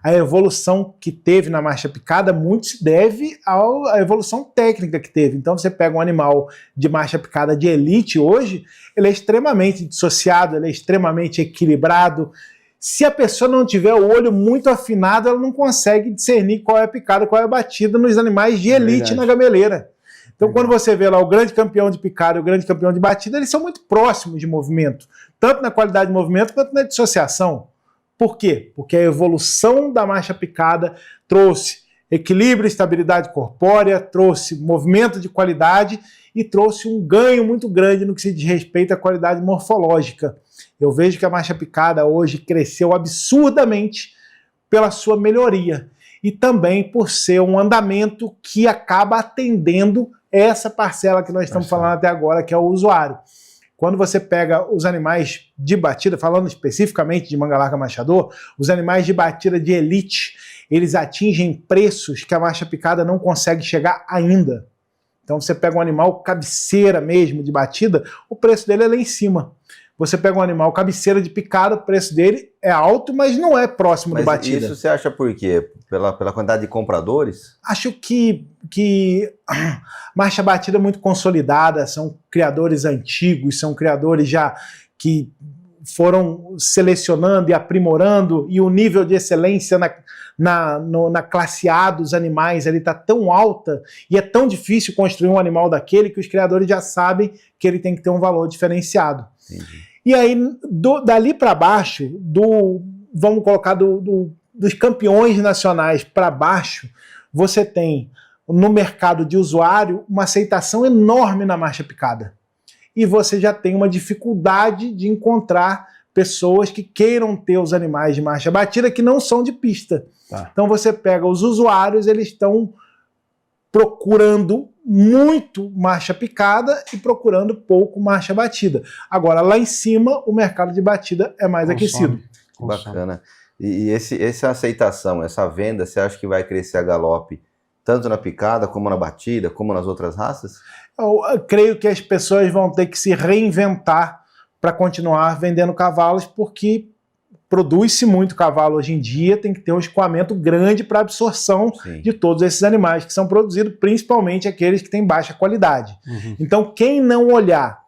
Speaker 3: A evolução que teve na marcha picada muito se deve à evolução técnica que teve. Então você pega um animal de marcha picada de elite hoje, ele é extremamente dissociado, ele é extremamente equilibrado. Se a pessoa não tiver o olho muito afinado, ela não consegue discernir qual é a picada, qual é a batida nos animais de elite na gameleira. Então quando você vê lá o grande campeão de picada e o grande campeão de batida, eles são muito próximos de movimento, tanto na qualidade de movimento quanto na dissociação. Por quê? Porque a evolução da marcha picada trouxe equilíbrio e estabilidade corpórea, trouxe movimento de qualidade e trouxe um ganho muito grande no que se diz respeito à qualidade morfológica. Eu vejo que a marcha picada hoje cresceu absurdamente pela sua melhoria e também por ser um andamento que acaba atendendo essa parcela que nós estamos falando até agora, que é o usuário. Quando você pega os animais de batida, falando especificamente de manga larga marchador, os animais de batida de elite, eles atingem preços que a marcha picada não consegue chegar ainda. Então você pega um animal cabeceira mesmo de batida, o preço dele é lá em cima. Você pega um animal cabeceira de picada, o preço dele é alto, mas não é próximo do batida.
Speaker 2: Isso você acha por quê? Pela quantidade de compradores?
Speaker 3: Acho que marcha batida é muito consolidada, são criadores antigos, são criadores já que foram selecionando e aprimorando, e o nível de excelência na classe A dos animais está tão alta, e é tão difícil construir um animal daquele, que os criadores já sabem que ele tem que ter um valor diferenciado. Entendi. E aí, dali para baixo, vamos colocar dos campeões nacionais para baixo, você tem no mercado de usuário uma aceitação enorme na marcha picada. E você já tem uma dificuldade de encontrar pessoas que queiram ter os animais de marcha batida que não são de pista. Tá. Então você pega os usuários, eles estão procurando muito marcha picada e procurando pouco marcha batida. Agora, lá em cima, o mercado de batida é mais aquecido.
Speaker 2: Bacana. E essa aceitação, essa venda, você acha que vai crescer a galope tanto na picada, como na batida, como nas outras raças?
Speaker 3: Eu creio que as pessoas vão ter que se reinventar para continuar vendendo cavalos, porque produz-se muito cavalo hoje em dia, tem que ter um escoamento grande para absorção de todos esses animais que são produzidos, principalmente aqueles que têm baixa qualidade. Então, quem não olhar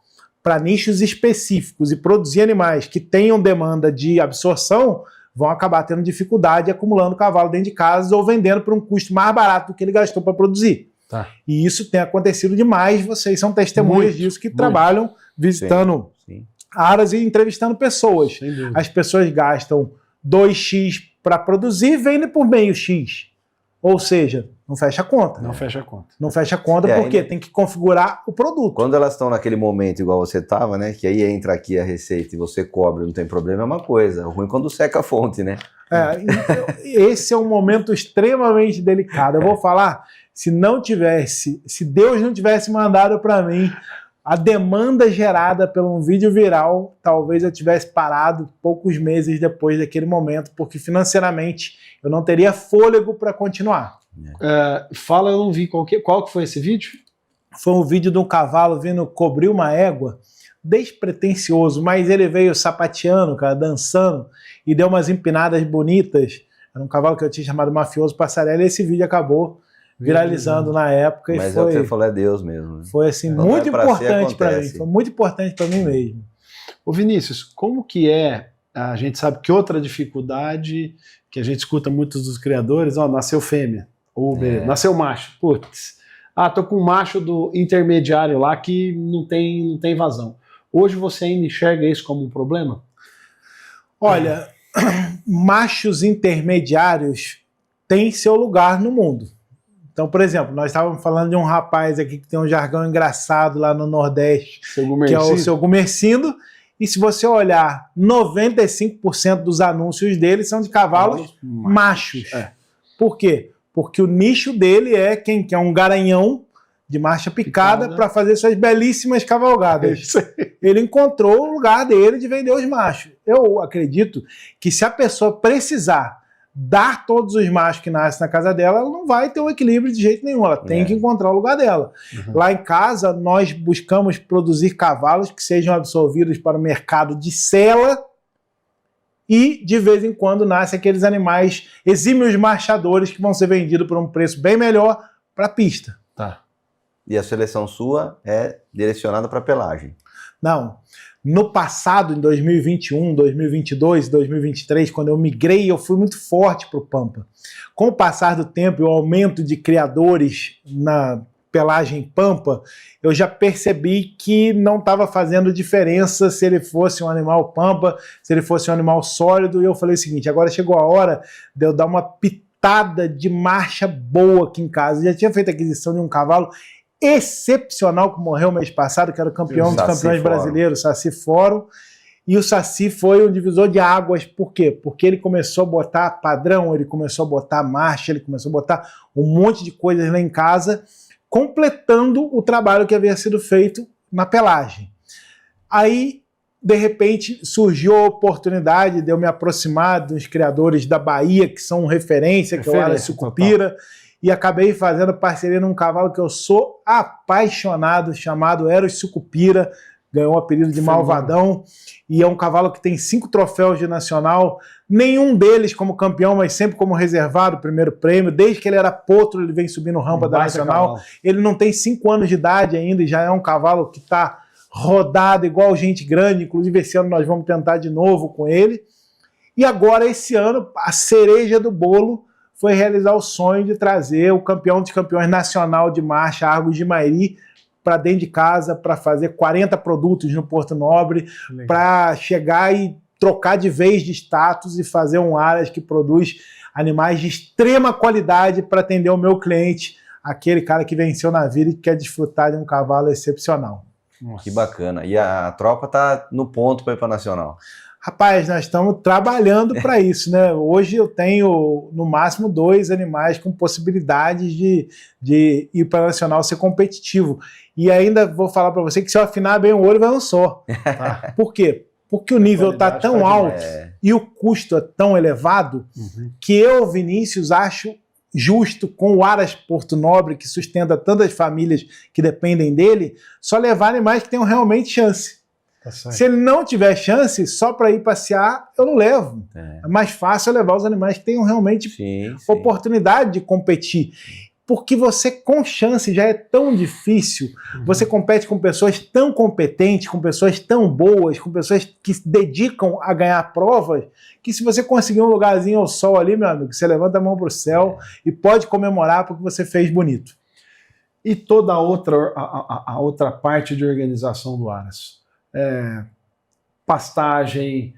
Speaker 3: para nichos específicos e produzir animais que tenham demanda de absorção, vão acabar tendo dificuldade acumulando cavalo dentro de casa ou vendendo por um custo mais barato do que ele gastou para produzir. Tá. E isso tem acontecido demais, vocês são testemunhas disso, que trabalham visitando áreas e entrevistando pessoas. As pessoas gastam 2x para produzir e vendem por meio X. Ou seja, não fecha a conta.
Speaker 1: Não fecha a conta.
Speaker 3: Não fecha a conta porque tem que configurar o produto.
Speaker 2: Quando elas estão naquele momento igual você estava, né? Que aí entra aqui a receita e você cobre, não tem problema, é uma coisa. O ruim é quando seca a fonte, né?
Speaker 3: Então, esse é um momento extremamente delicado. Eu vou falar, se Deus não tivesse mandado para mim a demanda gerada por um vídeo viral, talvez eu tivesse parado poucos meses depois daquele momento, porque financeiramente eu não teria fôlego para continuar.
Speaker 1: Fala, eu não vi qual que foi esse vídeo?
Speaker 3: Foi um vídeo de um cavalo vindo cobrir uma égua, despretensioso, mas ele veio sapateando, cara, dançando, e deu umas empinadas bonitas. Era um cavalo que eu tinha chamado Mafioso Passarela, e esse vídeo acabou viralizando na época.
Speaker 2: Mas é o que você falou, é Deus mesmo. Né?
Speaker 3: Foi assim, muito importante para mim. Foi muito importante para mim mesmo.
Speaker 1: Ô Vinícius, como que é? A gente sabe que outra dificuldade que a gente escuta muitos dos criadores, nasceu fêmea, ou nasceu macho. Putz, tô com um macho do intermediário lá que não tem vazão. Hoje você ainda enxerga isso como um problema?
Speaker 3: Olha, machos intermediários têm seu lugar no mundo. Então, por exemplo, nós estávamos falando de um rapaz aqui que tem um jargão engraçado lá no Nordeste, que é o seu Gumercindo, e se você olhar, 95% dos anúncios dele são de cavalos machos. Por quê? Porque o nicho dele é quem quer um garanhão de marcha picada para fazer suas belíssimas cavalgadas. Ele encontrou o lugar dele de vender os machos. Eu acredito que se a pessoa precisar dar todos os machos que nascem na casa dela, ela não vai ter um equilíbrio de jeito nenhum, ela tem que encontrar o lugar dela. Lá em casa, nós buscamos produzir cavalos que sejam absorvidos para o mercado de sela e, de vez em quando, nascem aqueles animais exímios marchadores que vão ser vendidos por um preço bem melhor para a pista.
Speaker 1: Tá.
Speaker 2: E a seleção sua é direcionada para pelagem.
Speaker 3: Não. No passado, em 2021, 2022, 2023, quando eu migrei, eu fui muito forte para o Pampa. Com o passar do tempo e o aumento de criadores na pelagem Pampa, eu já percebi que não estava fazendo diferença se ele fosse um animal Pampa, se ele fosse um animal sólido, e eu falei o seguinte, agora chegou a hora de eu dar uma pitada de marcha boa aqui em casa. Eu já tinha feito a aquisição de um cavalo excepcional que morreu mês passado, que era o campeão dos campeões brasileiros, Saci Fórum, e o Saci foi um divisor de águas. Por quê? Porque ele começou a botar padrão, ele começou a botar marcha, ele começou a botar um monte de coisas lá em casa, completando o trabalho que havia sido feito na pelagem. Aí, de repente, surgiu a oportunidade de eu me aproximar dos criadores da Bahia, que são referência, que é o Aras Sucupira, e acabei fazendo parceria num cavalo que eu sou apaixonado, chamado Eros Sucupira, ganhou o apelido de Malvadão, e é um cavalo que tem 5 troféus de nacional, nenhum deles como campeão, mas sempre como reservado, primeiro prêmio. Desde que ele era potro, ele vem subindo rampa da nacional. Cavalo. Ele não tem 5 anos de idade ainda, e já é um cavalo que está rodado igual gente grande. Inclusive esse ano nós vamos tentar de novo com ele. E agora esse ano, a cereja do bolo foi realizar o sonho de trazer o campeão dos campeões nacional de marcha, Argos de Mairi, para dentro de casa, para fazer 40 produtos no Porto Nobre, para chegar e trocar de vez de status e fazer um Aras que produz animais de extrema qualidade para atender o meu cliente, aquele cara que venceu na vida e que quer desfrutar de um cavalo excepcional.
Speaker 2: Nossa. Que bacana. E a tropa tá no ponto para ir para Nacional.
Speaker 3: Rapaz, nós estamos trabalhando para isso, né? Hoje eu tenho, no máximo, 2 animais com possibilidades de ir para Nacional ser competitivo. E ainda vou falar para você que se eu afinar bem o olho, vai um só. Tá? Por quê? Porque o nível está tão alto e o custo é tão elevado que eu, Vinícius, acho justo, com o Aras Porto Nobre, que sustenta tantas famílias que dependem dele, só levar animais que tenham realmente chance. Se ele não tiver chance, só para ir passear, eu não levo. É mais fácil eu levar os animais que tenham realmente oportunidade de competir. Porque você, com chance, já é tão difícil. Você compete com pessoas tão competentes, com pessoas tão boas, com pessoas que se dedicam a ganhar provas, que se você conseguir um lugarzinho ao sol ali, meu amigo, você levanta a mão para o céu e pode comemorar porque você fez bonito.
Speaker 1: E toda a outra parte de organização do Aras? Pastagem,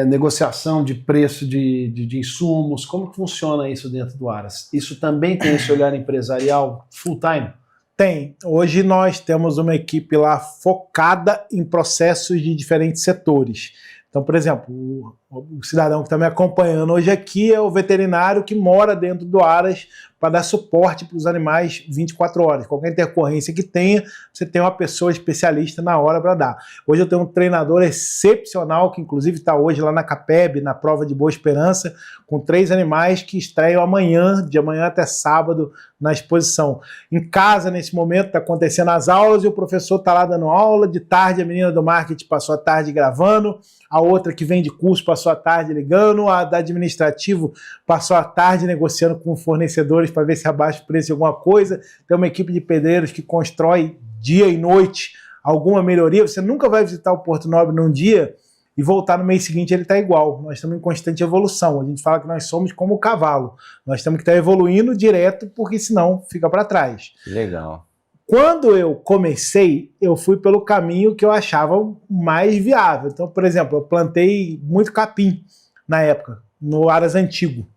Speaker 1: negociação de preço de insumos, como que funciona isso dentro do Aras? Isso também tem esse olhar empresarial full time?
Speaker 3: Tem. Hoje nós temos uma equipe lá focada em processos de diferentes setores. Então, por exemplo, o cidadão que está me acompanhando hoje aqui é o veterinário que mora dentro do Aras para dar suporte para os animais 24 horas. Qualquer intercorrência que tenha, você tem uma pessoa especialista na hora para dar. Hoje eu tenho um treinador excepcional, que inclusive está hoje lá na CAPEB, na prova de Boa Esperança, com 3 animais que estreiam amanhã, de amanhã até sábado, na exposição. Em casa, nesse momento, está acontecendo as aulas e o professor está lá dando aula. De tarde, a menina do marketing passou a tarde gravando, a outra que vem de curso passou a tarde ligando, a da administrativo passou a tarde negociando com fornecedores para ver se abaixa o preço de alguma coisa. Tem uma equipe de pedreiros que constrói dia e noite alguma melhoria. Você nunca vai visitar o Porto Nobre num dia e voltar no mês seguinte ele está igual. Nós estamos em constante evolução. A gente fala que nós somos como o cavalo. Nós temos que estar evoluindo direto, porque senão fica para trás.
Speaker 2: Legal.
Speaker 3: Quando eu comecei, eu fui pelo caminho que eu achava mais viável. Então, por exemplo, eu plantei muito capim na época, no Aras antigo.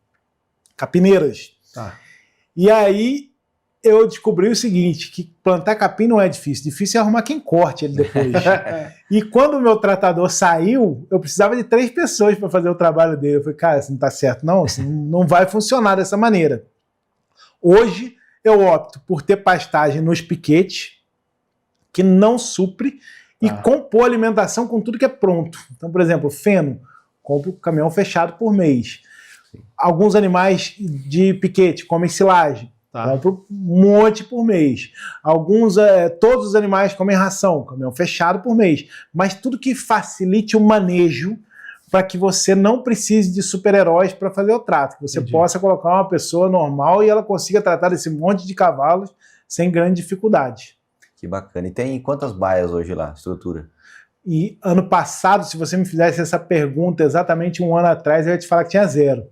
Speaker 3: Capineiras.
Speaker 1: Tá.
Speaker 3: E aí eu descobri o seguinte, que plantar capim não é difícil é arrumar quem corte ele depois. E quando o meu tratador saiu, eu precisava de 3 pessoas para fazer o trabalho dele. Eu falei, cara, isso não tá certo não, isso não vai funcionar dessa maneira. Hoje eu opto por ter pastagem nos piquetes, que não supre, e compor alimentação com tudo que é pronto. Então, por exemplo, feno, compro caminhão fechado por mês. Alguns animais de piquete comem silagem.
Speaker 1: Tá.
Speaker 3: Compro um monte por mês. Todos os animais comem ração, caminhão fechado por mês. Mas tudo que facilite o manejo para que você não precise de super-heróis para fazer o trato. Que você possa colocar uma pessoa normal e ela consiga tratar desse monte de cavalos sem grande dificuldade.
Speaker 2: Que bacana. E tem quantas baias hoje lá, estrutura?
Speaker 3: E ano passado, se você me fizesse essa pergunta exatamente um ano atrás, eu ia te falar que tinha 0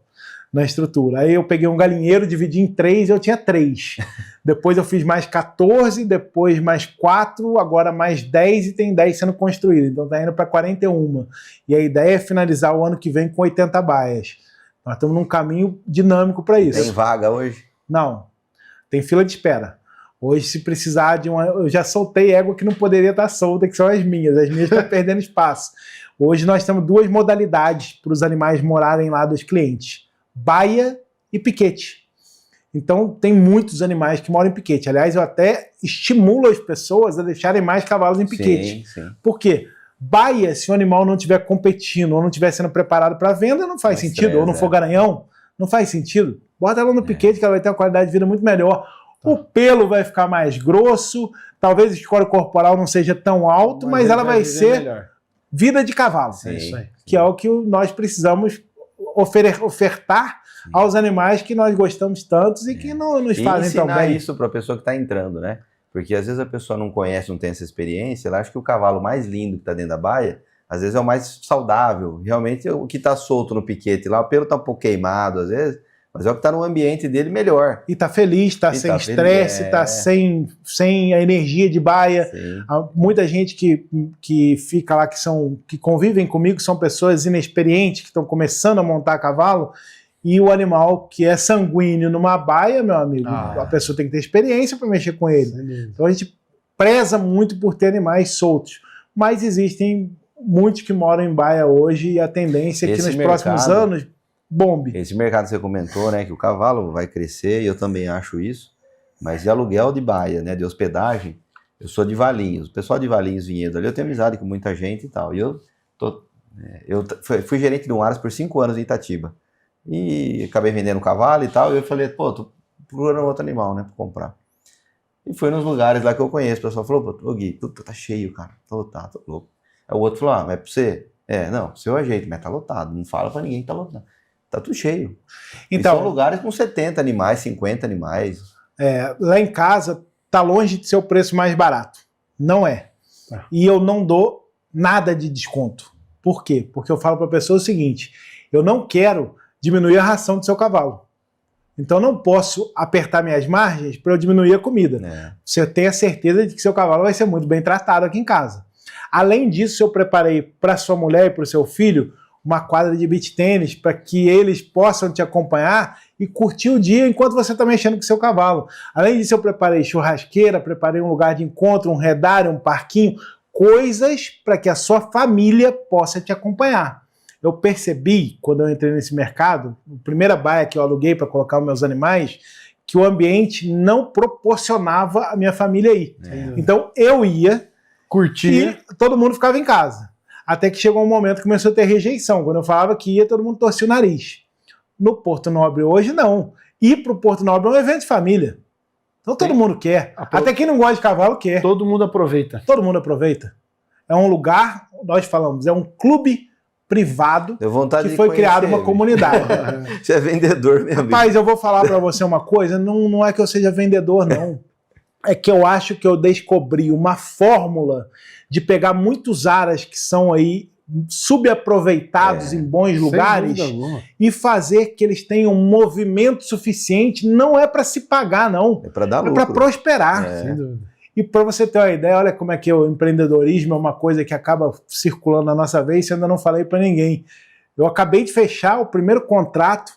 Speaker 3: na estrutura. Aí eu peguei um galinheiro, dividi em 3 e eu tinha 3. Depois eu fiz mais 14, depois mais 4, agora mais 10 e tem 10 sendo construído. Então tá indo para 41. E a ideia é finalizar o ano que vem com 80 baias. Nós estamos num caminho dinâmico para isso.
Speaker 2: Tem vaga hoje?
Speaker 3: Não. Tem fila de espera. Hoje, se precisar de uma... Eu já soltei égua que não poderia estar solta, que são as minhas. As minhas estão perdendo espaço. Hoje nós temos 2 modalidades para os animais morarem lá dos clientes. Baia e piquete. Então, tem muitos animais que moram em piquete. Aliás, eu até estimulo as pessoas a deixarem mais cavalos em piquete.
Speaker 2: Sim.
Speaker 3: Por quê? Baia, se o animal não estiver competindo ou não estiver sendo preparado para venda, não faz sentido. Ou não for garanhão, não faz sentido. Bota ela no piquete que ela vai ter uma qualidade de vida muito melhor. O pelo vai ficar mais grosso, talvez o score corporal não seja tão alto, mas ela vai ser melhor. Vida de cavalo.
Speaker 2: Sim,
Speaker 3: isso aí. Que é o que nós precisamos ofertar aos animais que nós gostamos tantos e que não nos fazem tão bem.
Speaker 2: Isso para a pessoa que está entrando, né? Porque às vezes a pessoa não conhece, não tem essa experiência, ela acha que o cavalo mais lindo que está dentro da baia, às vezes é o mais saudável. Realmente o que está solto no piquete lá, o pelo está um pouco queimado às vezes, mas é o que está no ambiente dele melhor.
Speaker 3: E está feliz, está sem estresse, está sem a energia de baia.
Speaker 2: Sim.
Speaker 3: Muita gente que fica lá, que convivem comigo, são pessoas inexperientes, que estão começando a montar cavalo, e o animal que é sanguíneo numa baia, meu amigo, a pessoa tem que ter experiência para mexer com ele. Então a gente preza muito por ter animais soltos. Mas existem muitos que moram em baia hoje e a tendência é que nos próximos anos bombe.
Speaker 2: Esse mercado que você comentou, né, que o cavalo vai crescer, e eu também acho isso, mas de aluguel de baia, né, de hospedagem, eu sou de Valinhos, o pessoal de Valinhos, Vinhedo, ali eu tenho amizade com muita gente e tal, e eu fui gerente de um Aras por 5 anos em Itatiba, e acabei vendendo cavalo e tal, e eu falei, pô, tô procurando outro animal, né, pra comprar. E fui nos lugares lá que eu conheço, o pessoal falou, pô, Gui, tá cheio, cara, tá lotado, tô louco. Aí o outro falou, mas é pra você? Não, seu ajeito, mas tá lotado, não fala pra ninguém que tá lotado. Tá tudo cheio. Então, e são lugares com 70 animais, 50 animais.
Speaker 3: Lá em casa, tá longe de ser o preço mais barato. Não é. E eu não dou nada de desconto. Por quê? Porque eu falo para a pessoa o seguinte, eu não quero diminuir a ração do seu cavalo. Então eu não posso apertar minhas margens para eu diminuir a comida. Você tem a certeza de que seu cavalo vai ser muito bem tratado aqui em casa. Além disso, eu preparei para sua mulher e para o seu filho uma quadra de beach tênis para que eles possam te acompanhar e curtir o dia enquanto você está mexendo com o seu cavalo. Além disso, eu preparei churrasqueira, preparei um lugar de encontro, um redário, um parquinho, coisas para que a sua família possa te acompanhar. Eu percebi, quando eu entrei nesse mercado, a primeira baia que eu aluguei para colocar os meus animais, que o ambiente não proporcionava a minha família ir. Então eu ia, curtir, e todo mundo ficava em casa. Até que chegou um momento que começou a ter rejeição. Quando eu falava que ia, todo mundo torcia o nariz. No Porto Nobre hoje, não. Ir para o Porto Nobre é um evento de família. Então todo mundo quer. Até quem não gosta de cavalo quer.
Speaker 1: Todo mundo aproveita.
Speaker 3: Todo mundo aproveita. É um lugar, nós falamos, é um clube privado que foi criado uma comunidade.
Speaker 2: Você é vendedor mesmo.
Speaker 3: Rapaz, eu vou falar para você uma coisa, não é que eu seja vendedor, não. É que eu acho que eu descobri uma fórmula de pegar muitos aras que são aí subaproveitados em bons lugares e fazer que eles tenham um movimento suficiente. Não é para se pagar, não.
Speaker 2: É para dar lucro.
Speaker 3: É para prosperar. Sem dúvida. E para você ter uma ideia, olha como é que o empreendedorismo é uma coisa que acaba circulando na nossa vez, e ainda não falei para ninguém. Eu acabei de fechar o primeiro contrato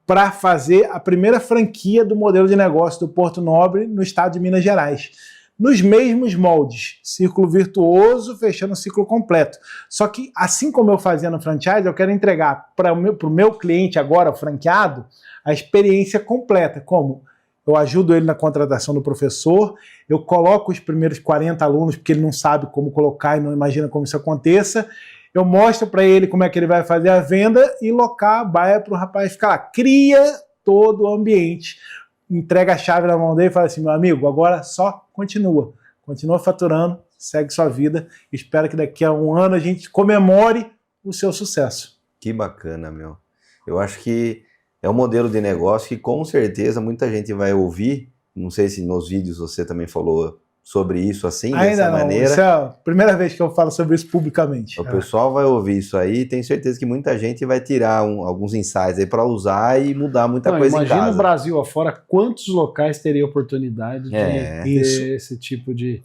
Speaker 3: para fazer a primeira franquia do modelo de negócio do Porto Nobre no estado de Minas Gerais. Nos mesmos moldes, círculo virtuoso, fechando o ciclo completo. Só que, assim como eu fazia no franchise, eu quero entregar para o meu cliente agora, o franqueado, a experiência completa. Como? Eu ajudo ele na contratação do professor, eu coloco os primeiros 40 alunos, porque ele não sabe como colocar e não imagina como isso aconteça. eu mostro para ele como é que ele vai fazer a venda e locar a baia para o rapaz ficar lá. Cria todo o ambiente, entrega a chave na mão dele e fala assim, meu amigo, agora só continua faturando, segue sua vida, espero que daqui a um ano a gente comemore o seu sucesso.
Speaker 2: Que bacana, meu. Eu acho que é um modelo de negócio que com certeza muita gente vai ouvir, não sei se nos vídeos você também falou sobre isso assim, dessa maneira.
Speaker 3: Essa é a primeira vez que eu falo sobre isso publicamente.
Speaker 2: O pessoal vai ouvir isso aí, tenho certeza que muita gente vai tirar alguns insights aí para usar e mudar muita coisa em casa.
Speaker 1: Imagina no Brasil afora quantos locais teriam oportunidade de ter
Speaker 3: isso.
Speaker 1: esse tipo de...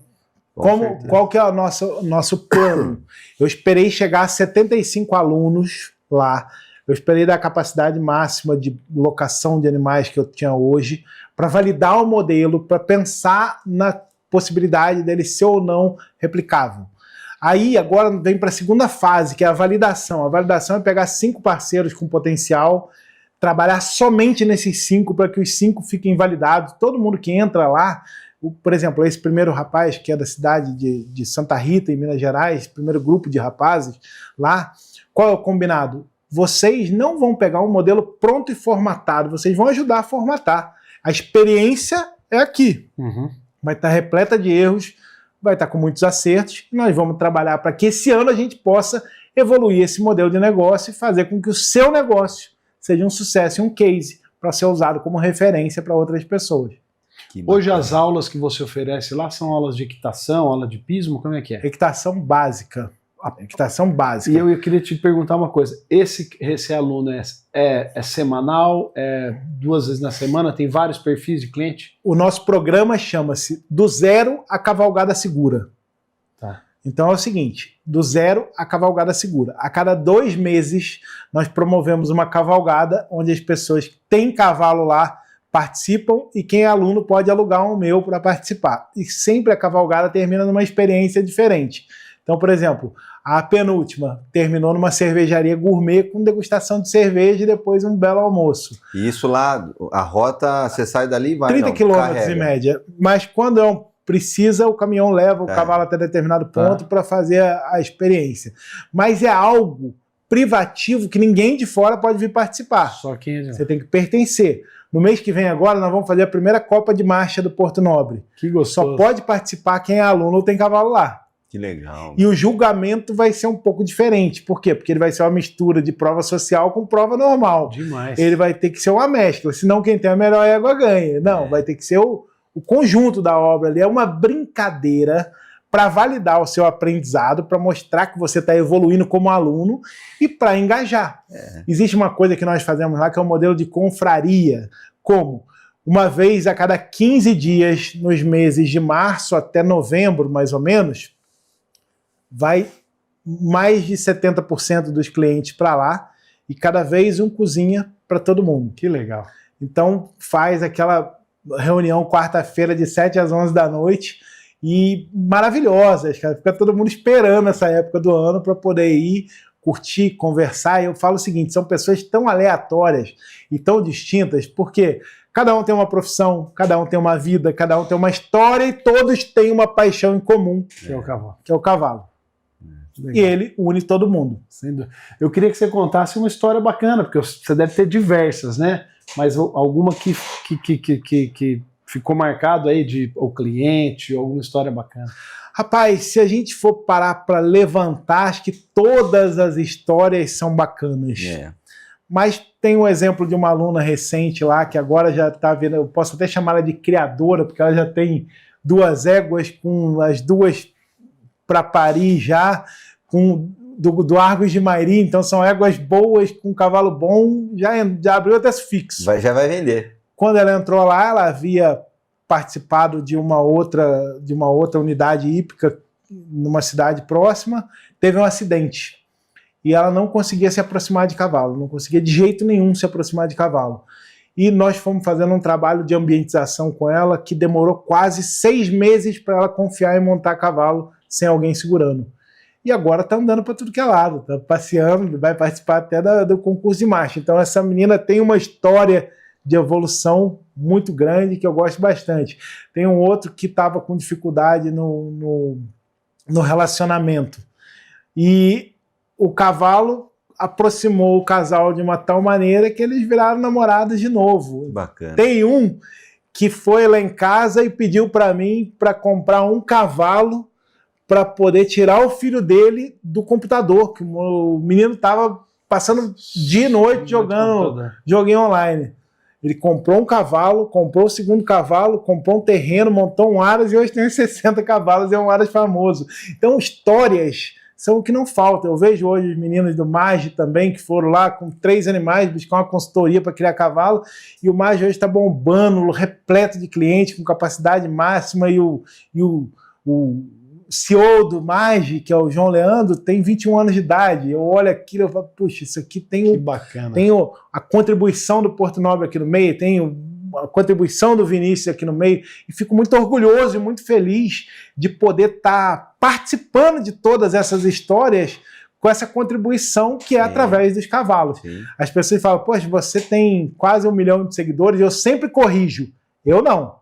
Speaker 3: Qual que é o nosso plano? Eu esperei chegar a 75 alunos lá, eu esperei dar a capacidade máxima de locação de animais que eu tinha hoje, para validar o modelo, para pensar na possibilidade dele ser ou não replicável. Aí agora vem para a segunda fase, que é a validação. A validação é pegar 5 parceiros com potencial, trabalhar somente nesses 5 para que os 5 fiquem validados. Todo mundo que entra lá, por exemplo, esse primeiro rapaz que é da cidade de Santa Rita, em Minas Gerais, primeiro grupo de rapazes lá, qual é o combinado? Vocês não vão pegar um modelo pronto e formatado, vocês vão ajudar a formatar. A experiência é aqui. Vai estar repleta de erros, vai estar com muitos acertos, e nós vamos trabalhar para que esse ano a gente possa evoluir esse modelo de negócio e fazer com que o seu negócio seja um sucesso e um case para ser usado como referência para outras pessoas.
Speaker 1: Hoje as aulas que você oferece lá são aulas de equitação, aula de pismo, como é que é?
Speaker 3: Equitação básica. Equitação básica.
Speaker 1: E eu queria te perguntar uma coisa, esse aluno é semanal, é 2 vezes na semana, tem vários perfis de cliente?
Speaker 3: O nosso programa chama-se Do Zero à Cavalgada Segura.
Speaker 1: Tá.
Speaker 3: Então é o seguinte, do zero à cavalgada segura. A cada 2 meses nós promovemos uma cavalgada onde as pessoas que têm cavalo lá participam e quem é aluno pode alugar um meu para participar. E sempre a cavalgada termina numa experiência diferente. Então, por exemplo, a penúltima terminou numa cervejaria gourmet com degustação de cerveja e depois um belo almoço.
Speaker 2: E isso lá, a rota, você sai dali e vai...
Speaker 3: 30 quilômetros em média. Mas quando precisa, o caminhão leva o cavalo até determinado ponto para fazer a experiência. Mas é algo privativo que ninguém de fora pode vir participar.
Speaker 1: Só que
Speaker 3: você tem que pertencer. No mês que vem agora, nós vamos fazer a primeira Copa de Marcha do Porto Nobre.
Speaker 1: Que gostoso.
Speaker 3: Só pode participar quem é aluno ou tem cavalo lá.
Speaker 2: Que legal.
Speaker 3: E o julgamento vai ser um pouco diferente. Por quê? Porque ele vai ser uma mistura de prova social com prova normal.
Speaker 1: Demais.
Speaker 3: Ele vai ter que ser uma mescla, senão quem tem a melhor égua ganha. Não, vai ter que ser o conjunto da obra ali. É uma brincadeira para validar o seu aprendizado, para mostrar que você está evoluindo como aluno e para engajar. Existe uma coisa que nós fazemos lá que é o modelo de confraria. Como? Uma vez a cada 15 dias, nos meses de março até novembro, mais ou menos, vai mais de 70% dos clientes para lá e cada vez um cozinha para todo mundo.
Speaker 1: Que legal.
Speaker 3: Então faz aquela reunião quarta-feira de 7 às 11 da noite e maravilhosas, cara. Fica todo mundo esperando essa época do ano para poder ir, curtir, conversar. E eu falo o seguinte, são pessoas tão aleatórias e tão distintas, porque cada um tem uma profissão, cada um tem uma vida, cada um tem uma história e todos têm uma paixão em comum,
Speaker 1: que é o cavalo.
Speaker 3: Que é o cavalo. Legal. E ele une todo mundo.
Speaker 1: Eu queria que você contasse uma história bacana, porque você deve ter diversas, né? Mas alguma que ficou marcado aí de o cliente, alguma história bacana.
Speaker 3: Rapaz, se a gente for parar para levantar, acho que todas as histórias são bacanas. Mas tem um exemplo de uma aluna recente lá, que agora já está vendo, eu posso até chamar ela de criadora, porque ela já tem 2 éguas com as 2 para parir já, do Argos de Mairi, então são éguas boas, com cavalo bom, já abriu até fixo.
Speaker 2: Já vai vender.
Speaker 3: Quando ela entrou lá, ela havia participado de uma outra unidade hípica numa cidade próxima, teve um acidente. E ela não conseguia se aproximar de cavalo, não conseguia de jeito nenhum se aproximar de cavalo. E nós fomos fazendo um trabalho de ambientização com ela que demorou quase 6 meses para ela confiar em montar cavalo sem alguém segurando. E agora está andando para tudo que é lado, está passeando, vai participar até do concurso de marcha. Então essa menina tem uma história de evolução muito grande que eu gosto bastante. Tem um outro que estava com dificuldade no relacionamento. E o cavalo aproximou o casal de uma tal maneira que eles viraram namorados de novo.
Speaker 2: Bacana.
Speaker 3: Tem um que foi lá em casa e pediu para mim para comprar um cavalo para poder tirar o filho dele do computador, que o menino estava passando dia e noite jogando joguinho online. Ele comprou um cavalo, comprou o segundo cavalo, comprou um terreno, montou um Aras e hoje tem uns 60 cavalos e é um Aras famoso. Então, histórias são o que não falta. Eu vejo hoje os meninos do Mage também, que foram lá com 3 animais buscar uma consultoria para criar cavalo, e o Mage hoje está bombando, repleto de clientes, com capacidade máxima, e o CEO do Mage, que é o João Leandro, tem 21 anos de idade. Eu olho aquilo e falo, puxa, isso aqui tem, tem a contribuição do Porto Nobre aqui no meio, tem a contribuição do Vinícius aqui no meio, e fico muito orgulhoso e muito feliz de poder estar participando de todas essas histórias com essa contribuição que é através dos cavalos. Sim. As pessoas falam, poxa, você tem quase 1 milhão de seguidores, eu sempre corrijo. Eu não.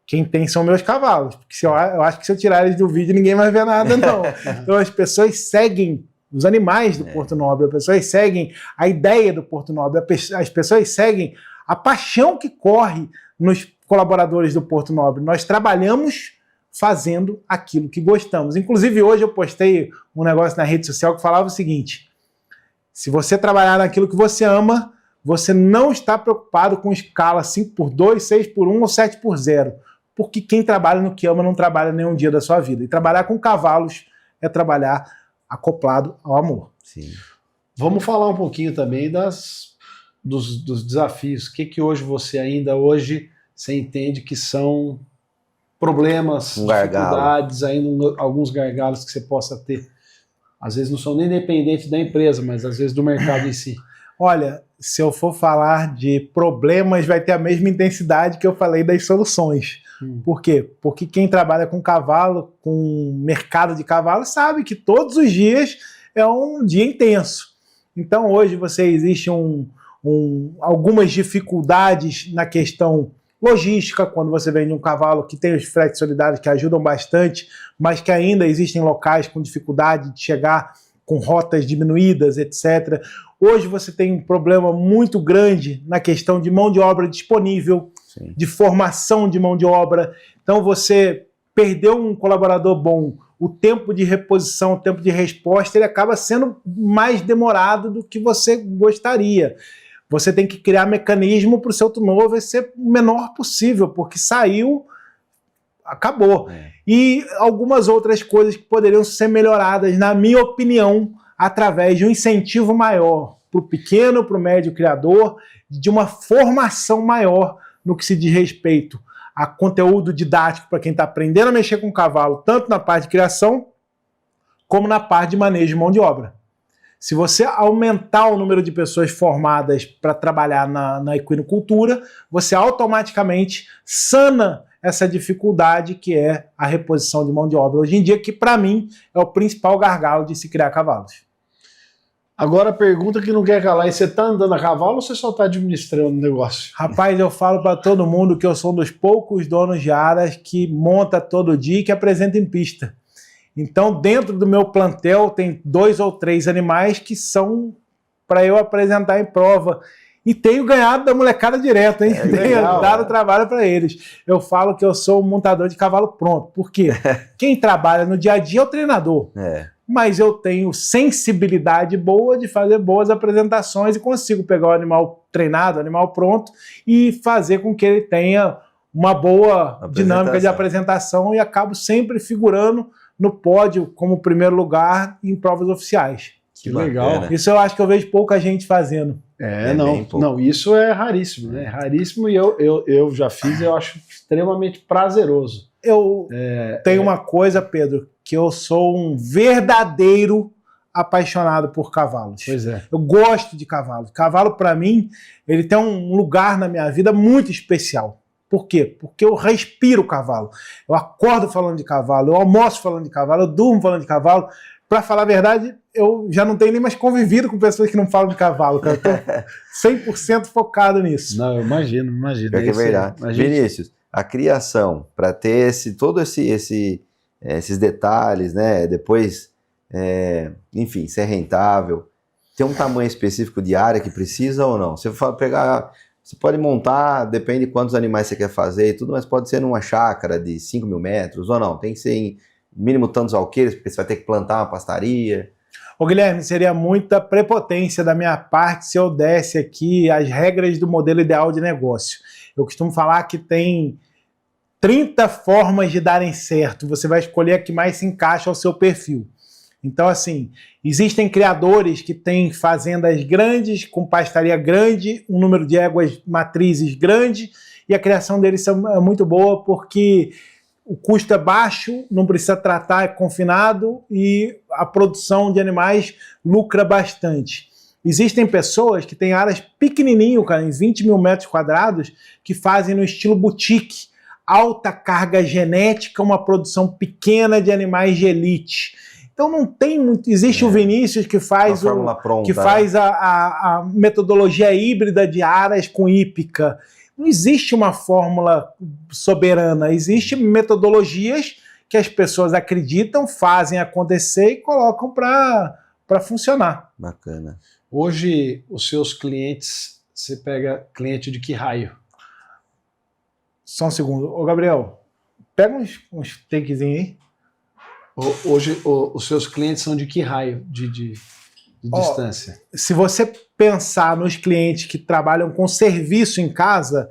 Speaker 3: Quem tem são meus cavalos, porque eu acho que se eu tirar eles do vídeo ninguém vai ver nada, não. Então as pessoas seguem os animais do Porto Nobre, as pessoas seguem a ideia do Porto Nobre, as pessoas seguem a paixão que corre nos colaboradores do Porto Nobre. Nós trabalhamos fazendo aquilo que gostamos. Inclusive hoje eu postei um negócio na rede social que falava o seguinte: se você trabalhar naquilo que você ama, você não está preocupado com escala 5x2, 6x1 ou 7x0. Porque quem trabalha no que ama não trabalha nenhum dia da sua vida. E trabalhar com cavalos é trabalhar acoplado ao amor.
Speaker 1: Sim. Vamos falar um pouquinho também dos desafios. O que hoje você entende que são problemas, dificuldades, ainda alguns gargalos que você possa ter? Às vezes não são nem dependentes da empresa, mas às vezes do mercado em si.
Speaker 3: Olha, se eu for falar de problemas, vai ter a mesma intensidade que eu falei das soluções. Por quê? Porque quem trabalha com cavalo, com mercado de cavalo, sabe que todos os dias é um dia intenso. Então hoje existe algumas dificuldades na questão logística, quando você vende um cavalo que tem os fretes solidários que ajudam bastante, mas que ainda existem locais com dificuldade de chegar com rotas diminuídas, etc. Hoje você tem um problema muito grande na questão de mão de obra disponível, sim, de formação de mão de obra. Então você perdeu um colaborador bom, o tempo de reposição, o tempo de resposta, ele acaba sendo mais demorado do que você gostaria. Você tem que criar mecanismo para o seu turnover ser o menor possível, porque saiu, acabou. E algumas outras coisas que poderiam ser melhoradas, na minha opinião, através de um incentivo maior para o pequeno, para o médio criador, de uma formação maior no que se diz respeito a conteúdo didático para quem está aprendendo a mexer com cavalo, tanto na parte de criação, como na parte de manejo de mão de obra. Se você aumentar o número de pessoas formadas para trabalhar na equinocultura, você automaticamente sana essa dificuldade que é a reposição de mão de obra hoje em dia, que para mim é o principal gargalo de se criar cavalos.
Speaker 1: Agora a pergunta que não quer calar: e você está andando a cavalo ou você só está administrando o negócio?
Speaker 3: Rapaz, eu falo para todo mundo que eu sou um dos poucos donos de aras que monta todo dia e que apresenta em pista. Então, dentro do meu plantel, tem 2 ou 3 animais que são para eu apresentar em prova. E tenho ganhado da molecada direto, hein? Tenho dado trabalho para eles. Eu falo que eu sou um montador de cavalo pronto. Por quê? Quem trabalha no dia a dia é o treinador. Mas eu tenho sensibilidade boa de fazer boas apresentações e consigo pegar o animal treinado, o animal pronto, e fazer com que ele tenha uma boa dinâmica de apresentação, e acabo sempre figurando no pódio como primeiro lugar em provas oficiais.
Speaker 1: Que legal.
Speaker 3: Isso eu acho que eu vejo pouca gente fazendo.
Speaker 1: Não, isso é raríssimo, né? Raríssimo, e eu já fiz e eu acho extremamente prazeroso.
Speaker 3: Eu tenho uma coisa, Pedro, que eu sou um verdadeiro apaixonado por cavalos.
Speaker 1: Pois é.
Speaker 3: Eu gosto de cavalo. Cavalo, para mim, ele tem um lugar na minha vida muito especial. Por quê? Porque eu respiro cavalo. Eu acordo falando de cavalo, eu almoço falando de cavalo, eu durmo falando de cavalo. Para falar a verdade, eu já não tenho nem mais convivido com pessoas que não falam de cavalo, cara. Eu tô 100% focado nisso.
Speaker 1: Não, eu imagino.
Speaker 2: É que é verdade. Vinícius, a criação, para ter todos esses detalhes, né? Depois enfim, se é rentável. Tem um tamanho específico de área que precisa ou não? Você pode montar, depende de quantos animais você quer fazer e tudo, mas pode ser numa chácara de 5.000 metros ou não. Tem que ser em mínimo tantos alqueires, porque você vai ter que plantar uma pastaria.
Speaker 3: Ô Guilherme, seria muita prepotência da minha parte se eu desse aqui as regras do modelo ideal de negócio. Eu costumo falar que tem 30 formas de darem certo. Você vai escolher a que mais se encaixa ao seu perfil. Então, assim, existem criadores que têm fazendas grandes, com pastaria grande, um número de éguas matrizes grande, e a criação deles é muito boa porque o custo é baixo, não precisa tratar, é confinado, e a produção de animais lucra bastante. Existem pessoas que têm áreas pequenininho, cara, em 20.000 metros quadrados, que fazem no estilo boutique, alta carga genética, uma produção pequena de animais de elite. Então não tem muito. Existe o Vinícius que faz, a metodologia híbrida de aras com hípica. Não existe uma fórmula soberana, existem metodologias que as pessoas acreditam, fazem acontecer e colocam para funcionar.
Speaker 2: Bacana.
Speaker 1: Hoje, os seus clientes, você pega cliente de que raio?
Speaker 3: Só um segundo. Ô, Gabriel, pega uns takezinhos aí.
Speaker 1: Hoje, os seus clientes são de que raio de distância?
Speaker 3: Se você pensar nos clientes que trabalham com serviço em casa,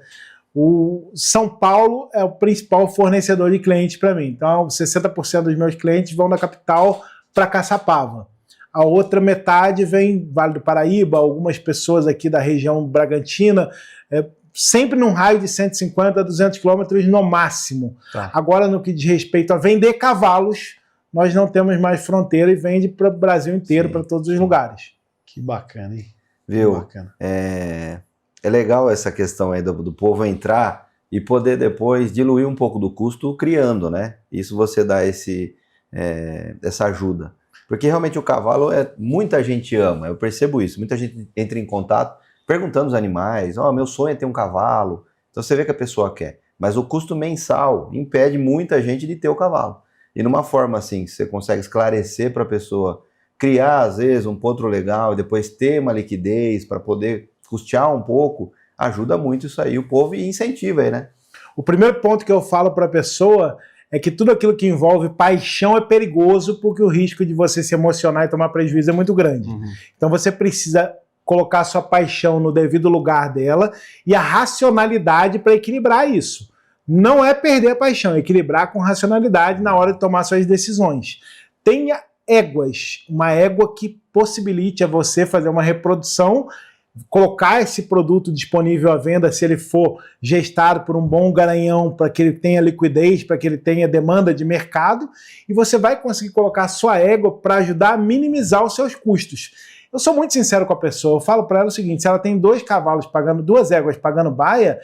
Speaker 3: o São Paulo é o principal fornecedor de clientes para mim. Então, 60% dos meus clientes vão da capital para Caçapava. A outra metade vem Vale do Paraíba, algumas pessoas aqui da região Bragantina, sempre num raio de 150 a 200 quilômetros no máximo.
Speaker 1: Tá.
Speaker 3: Agora, no que diz respeito a vender cavalos, nós não temos mais fronteira e vende para o Brasil inteiro, para todos os lugares.
Speaker 1: Que bacana, hein?
Speaker 2: Viu?
Speaker 1: Que bacana.
Speaker 2: É legal essa questão aí do povo entrar e poder depois diluir um pouco do custo criando, né? Isso você dá essa ajuda. Porque realmente o cavalo, muita gente ama, eu percebo isso. Muita gente entra em contato perguntando aos animais, meu sonho é ter um cavalo. Então você vê que a pessoa quer. Mas o custo mensal impede muita gente de ter o cavalo. E numa forma assim, que você consegue esclarecer para a pessoa, criar às vezes um potro legal e depois ter uma liquidez para poder custear um pouco, ajuda muito isso aí, o povo, e incentiva aí, né?
Speaker 3: O primeiro ponto que eu falo para a pessoa é que tudo aquilo que envolve paixão é perigoso, porque o risco de você se emocionar e tomar prejuízo é muito grande.
Speaker 1: Uhum.
Speaker 3: Então você precisa colocar sua paixão no devido lugar dela e a racionalidade para equilibrar isso. Não é perder a paixão, é equilibrar com racionalidade na hora de tomar suas decisões. Tenha éguas, uma égua que possibilite a você fazer uma reprodução, colocar esse produto disponível à venda se ele for gestado por um bom garanhão, para que ele tenha liquidez, para que ele tenha demanda de mercado, e você vai conseguir colocar a sua égua para ajudar a minimizar os seus custos. Eu sou muito sincero com a pessoa, eu falo para ela o seguinte: se ela tem 2 cavalos pagando, 2 éguas pagando baia,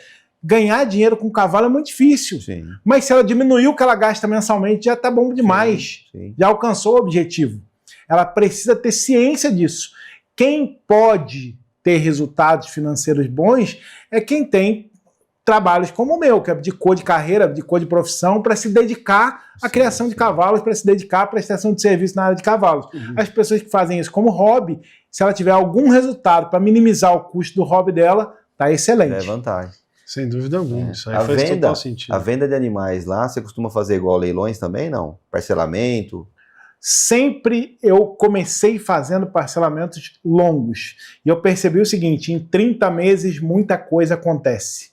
Speaker 3: ganhar dinheiro com cavalo é muito difícil. Sim. Mas se ela diminuir o que ela gasta mensalmente, já está bom demais. Sim. Já alcançou o objetivo. Ela precisa ter ciência disso. Quem pode ter resultados financeiros bons é quem tem trabalhos como o meu, que abdicou de carreira, abdicou de profissão para se dedicar à criação de cavalos, para se dedicar à prestação de serviço na área de cavalos. Uhum. As pessoas que fazem isso como hobby, se ela tiver algum resultado para minimizar o custo do hobby dela, tá excelente.
Speaker 2: É vantagem.
Speaker 1: Sem dúvida alguma. Isso aí faz total sentido.
Speaker 2: A venda de animais lá, você costuma fazer igual leilões também, não? Parcelamento?
Speaker 3: Sempre eu comecei fazendo parcelamentos longos. E eu percebi o seguinte: em 30 meses muita coisa acontece.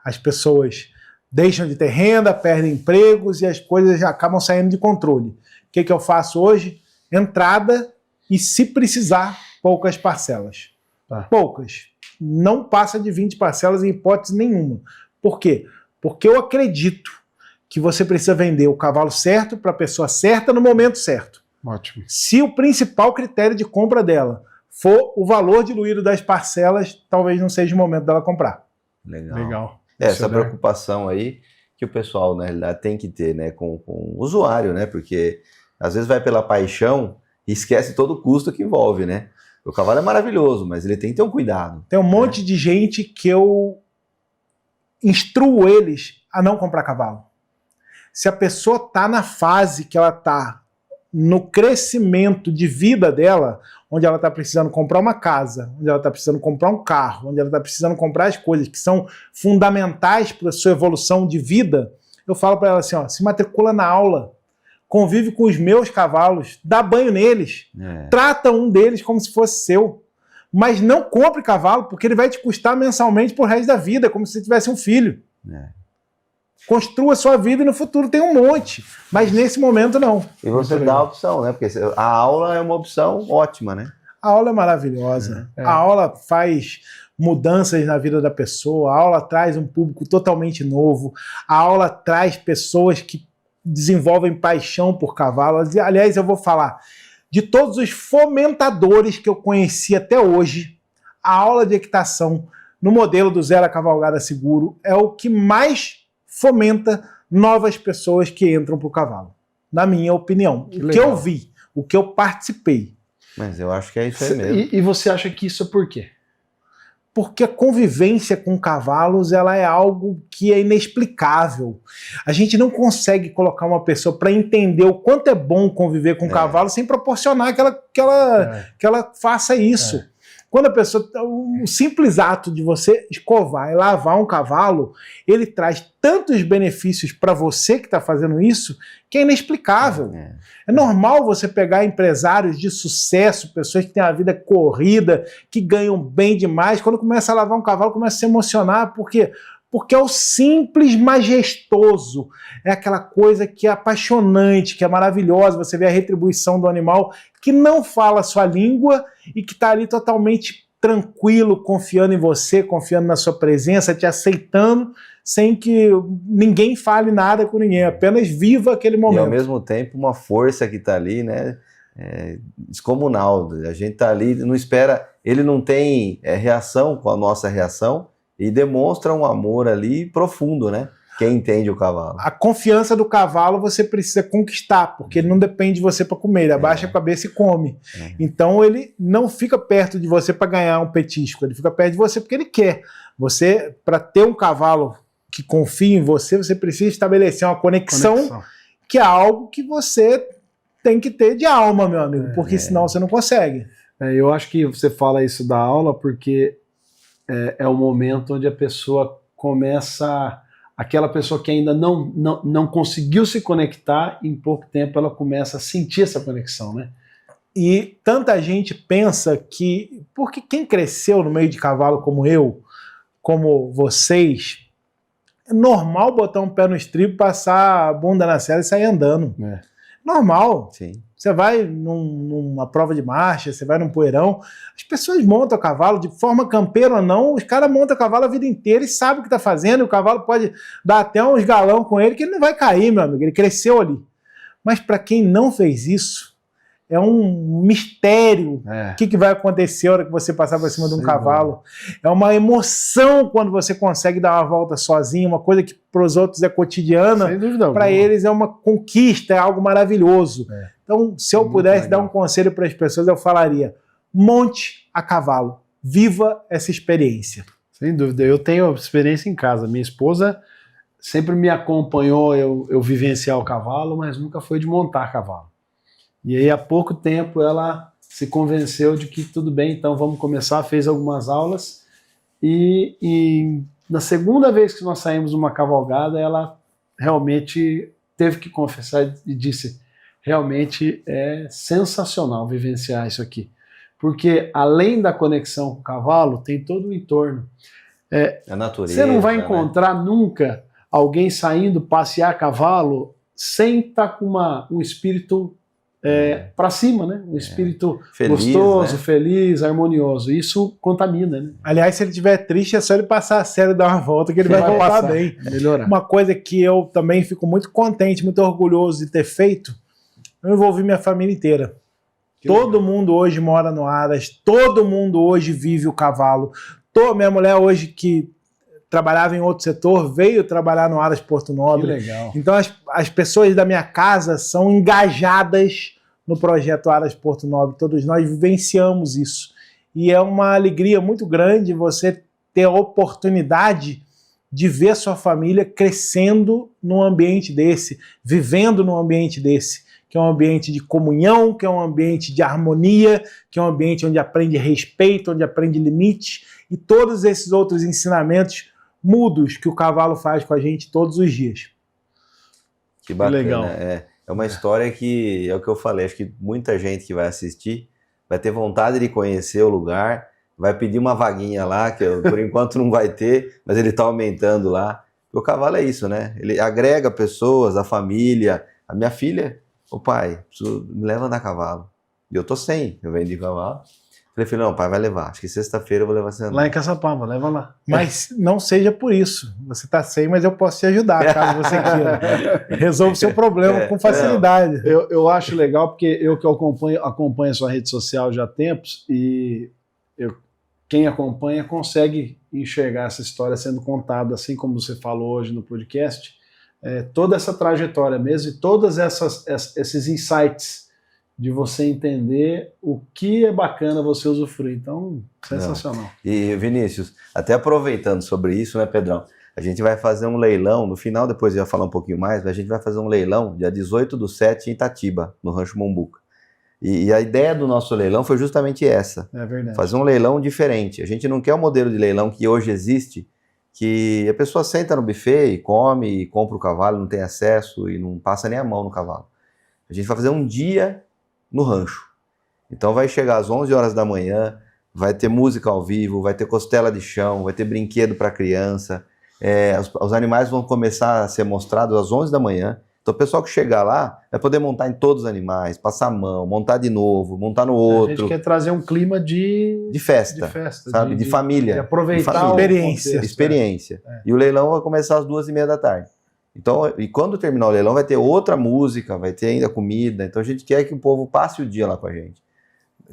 Speaker 3: As pessoas deixam de ter renda, perdem empregos e as coisas já acabam saindo de controle. O que eu faço hoje? Entrada e, se precisar, poucas parcelas. Tá. Poucas. Não passa de 20 parcelas em hipótese nenhuma. Por quê? Porque eu acredito que você precisa vender o cavalo certo para a pessoa certa no momento certo.
Speaker 1: Ótimo.
Speaker 3: Se o principal critério de compra dela for o valor diluído das parcelas, talvez não seja o momento dela comprar.
Speaker 2: Legal. Essa preocupação aí que o pessoal, na realidade, tem que ter, né, com o usuário, né? Porque às vezes vai pela paixão e esquece todo o custo que envolve, né? O cavalo é maravilhoso, mas ele tem que ter um cuidado.
Speaker 3: Tem um monte de gente que eu instruo eles a não comprar cavalo. Se a pessoa está na fase que ela está no crescimento de vida dela, onde ela está precisando comprar uma casa, onde ela está precisando comprar um carro, onde ela está precisando comprar as coisas que são fundamentais para a sua evolução de vida, eu falo para ela assim, ó, se matricula na aula, convive com os meus cavalos, dá banho neles, trata um deles como se fosse seu, mas não compre cavalo, porque ele vai te custar mensalmente pro resto da vida, como se você tivesse um filho. Construa a sua vida e no futuro tem um monte, mas nesse momento não.
Speaker 2: E você dá a opção, né? Porque a aula é uma opção ótima, né?
Speaker 3: A aula é maravilhosa. A aula faz mudanças na vida da pessoa, a aula traz um público totalmente novo, a aula traz pessoas que desenvolvem paixão por cavalos. Aliás, eu vou falar de todos os fomentadores que eu conheci até hoje, a aula de equitação no modelo do Zero a Cavalgada Seguro é o que mais fomenta novas pessoas que entram para o cavalo, na minha opinião. O que eu vi, o que eu participei.
Speaker 2: Mas eu acho que é isso aí mesmo.
Speaker 1: E você acha que isso é por quê?
Speaker 3: Porque a convivência com cavalos ela é algo que é inexplicável. A gente não consegue colocar uma pessoa para entender o quanto é bom conviver com cavalo sem proporcionar que ela faça isso. Quando a pessoa, o simples ato de você escovar e lavar um cavalo, ele traz tantos benefícios para você que está fazendo isso, que é inexplicável. É normal você pegar empresários de sucesso, pessoas que têm a vida corrida, que ganham bem demais, quando começa a lavar um cavalo, começa a se emocionar, porque é o simples majestoso, é aquela coisa que é apaixonante, que é maravilhosa, você vê a retribuição do animal que não fala a sua língua e que está ali totalmente tranquilo, confiando em você, confiando na sua presença, te aceitando, sem que ninguém fale nada com ninguém, apenas viva aquele momento.
Speaker 2: E ao mesmo tempo uma força que está ali, né, descomunal, a gente está ali, não espera, ele não tem reação com a nossa reação, e demonstra um amor ali profundo, né? Quem entende o cavalo.
Speaker 3: A confiança do cavalo você precisa conquistar, porque ele não depende de você para comer, ele abaixa a cabeça e come. Então ele não fica perto de você para ganhar um petisco, ele fica perto de você porque ele quer. Você, para ter um cavalo que confie em você, você precisa estabelecer uma conexão. Que é algo que você tem que ter de alma, meu amigo, porque senão você não consegue.
Speaker 1: Eu acho que você fala isso da aula porque é o momento onde a pessoa começa, aquela pessoa que ainda não conseguiu se conectar, em pouco tempo ela começa a sentir essa conexão, né?
Speaker 3: E tanta gente pensa que, porque quem cresceu no meio de cavalo como eu, como vocês, é normal botar um pé no estribo, passar a bunda na sela e sair andando. Normal.
Speaker 2: Sim.
Speaker 3: Você vai numa prova de marcha, você vai num poeirão, as pessoas montam o cavalo, de forma campeira ou não, os caras montam o cavalo a vida inteira e sabem o que está fazendo, e o cavalo pode dar até uns galão com ele, que ele não vai cair, meu amigo, ele cresceu ali. Mas para quem não fez isso, é um mistério o que vai acontecer na hora que você passar por cima de um cavalo. É uma emoção quando você consegue dar uma volta sozinho, uma coisa que para os outros é cotidiana, para eles é uma conquista, é algo maravilhoso. Então, se eu pudesse dar um conselho para as pessoas, eu falaria, monte a cavalo, viva essa experiência.
Speaker 1: Sem dúvida, eu tenho experiência em casa, minha esposa sempre me acompanhou eu vivenciar o cavalo, mas nunca foi de montar cavalo. E aí, há pouco tempo, ela se convenceu de que tudo bem, então vamos começar, fez algumas aulas, e na segunda vez que nós saímos numa cavalgada, ela realmente teve que confessar e disse, realmente é sensacional vivenciar isso aqui, porque além da conexão com o cavalo, tem todo o entorno.
Speaker 2: A natureza.
Speaker 1: Você não vai encontrar nunca alguém saindo passear a cavalo sem estar com um espírito para cima, né? Um espírito feliz, gostoso, né? Feliz, harmonioso. Isso contamina, né?
Speaker 3: Aliás, se ele estiver triste, é só ele passar a série e dar uma volta que ele vai voltar bem.
Speaker 1: Melhorar.
Speaker 3: Uma coisa que eu também fico muito contente, muito orgulhoso de ter feito, eu envolvi minha família inteira. Todo mundo hoje mora no Aras, todo mundo hoje vive o cavalo. Minha mulher hoje, que trabalhava em outro setor, veio trabalhar no Aras Porto Nobre.
Speaker 1: Que legal.
Speaker 3: Então as pessoas da minha casa são engajadas no projeto Aras Porto Nobre. Todos nós vivenciamos isso. E é uma alegria muito grande você ter a oportunidade de ver sua família crescendo num ambiente desse, vivendo num ambiente desse, que é um ambiente de comunhão, que é um ambiente de harmonia, que é um ambiente onde aprende respeito, onde aprende limites e todos esses outros ensinamentos mudos que o cavalo faz com a gente todos os dias.
Speaker 2: Que bacana.
Speaker 1: Legal.
Speaker 2: É uma história que, é o que eu falei, acho que muita gente que vai assistir vai ter vontade de conhecer o lugar, vai pedir uma vaguinha lá, que por enquanto não vai ter, mas ele está aumentando lá. O cavalo é isso, né? Ele agrega pessoas, a família. A minha filha, o pai, me leva a andar a cavalo. E eu tô sem, eu vendi cavalo. Falei, filho, não, pai vai levar. Acho que sexta-feira eu vou levar você a andar.
Speaker 1: Lá em Caçapava, leva lá.
Speaker 3: Mas não seja por isso. Você está sem, mas eu posso te ajudar, caso você queira. Resolva o seu problema com facilidade.
Speaker 1: Eu acho legal, porque eu que acompanho a sua rede social já há tempos, e quem acompanha consegue enxergar essa história sendo contada, assim como você falou hoje no podcast, toda essa trajetória mesmo, e todos esses insights de você entender o que é bacana você usufruir. Então, sensacional.
Speaker 2: E Vinícius, até aproveitando sobre isso, né, Pedrão? A gente vai fazer um leilão, no final, depois eu ia falar um pouquinho mais, mas a gente vai fazer um leilão dia 18/7 em Itatiba, no Rancho Mombuca. E a ideia do nosso leilão foi justamente essa.
Speaker 1: É verdade.
Speaker 2: Fazer um leilão diferente. A gente não quer o modelo de leilão que hoje existe, que a pessoa senta no buffet e come, e compra o cavalo, não tem acesso e não passa nem a mão no cavalo. A gente vai fazer um dia no rancho. Então vai chegar às 11 horas da manhã, vai ter música ao vivo, vai ter costela de chão, vai ter brinquedo para criança, os animais vão começar a ser mostrados às 11 da manhã. Então o pessoal que chegar lá vai poder montar em todos os animais, passar a mão, montar de novo, montar no outro.
Speaker 1: A gente quer trazer um clima de
Speaker 2: festa, sabe? De família.
Speaker 1: De aproveitar
Speaker 2: a
Speaker 3: experiência.
Speaker 2: E o leilão vai começar às 2h30 da tarde. Então, e quando terminar o leilão vai ter outra música, vai ter ainda comida. Então a gente quer que o povo passe o dia lá com a gente.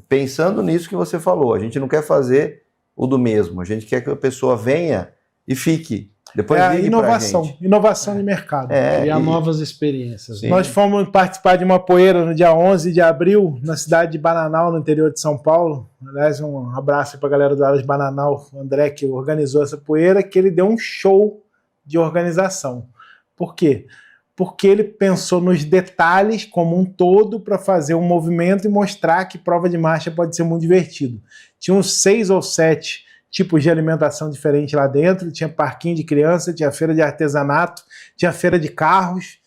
Speaker 2: Pensando nisso que você falou, a gente não quer fazer o do mesmo. A gente quer que a pessoa venha e fique. Depois ligue
Speaker 3: inovação,
Speaker 2: pra gente.
Speaker 3: Inovação de mercado.
Speaker 1: Criar novas experiências.
Speaker 3: Nós fomos participar de uma poeira no dia 11 de abril, na cidade de Bananal, no interior de São Paulo. Aliás, um abraço para a galera do Área de Bananal, o André, que organizou essa poeira, que ele deu um show de organização. Por quê? Porque ele pensou nos detalhes como um todo para fazer um movimento e mostrar que prova de marcha pode ser muito divertido. Tinha uns 6 ou 7 tipos de alimentação diferente lá dentro, tinha parquinho de criança, tinha feira de artesanato, tinha feira de carros,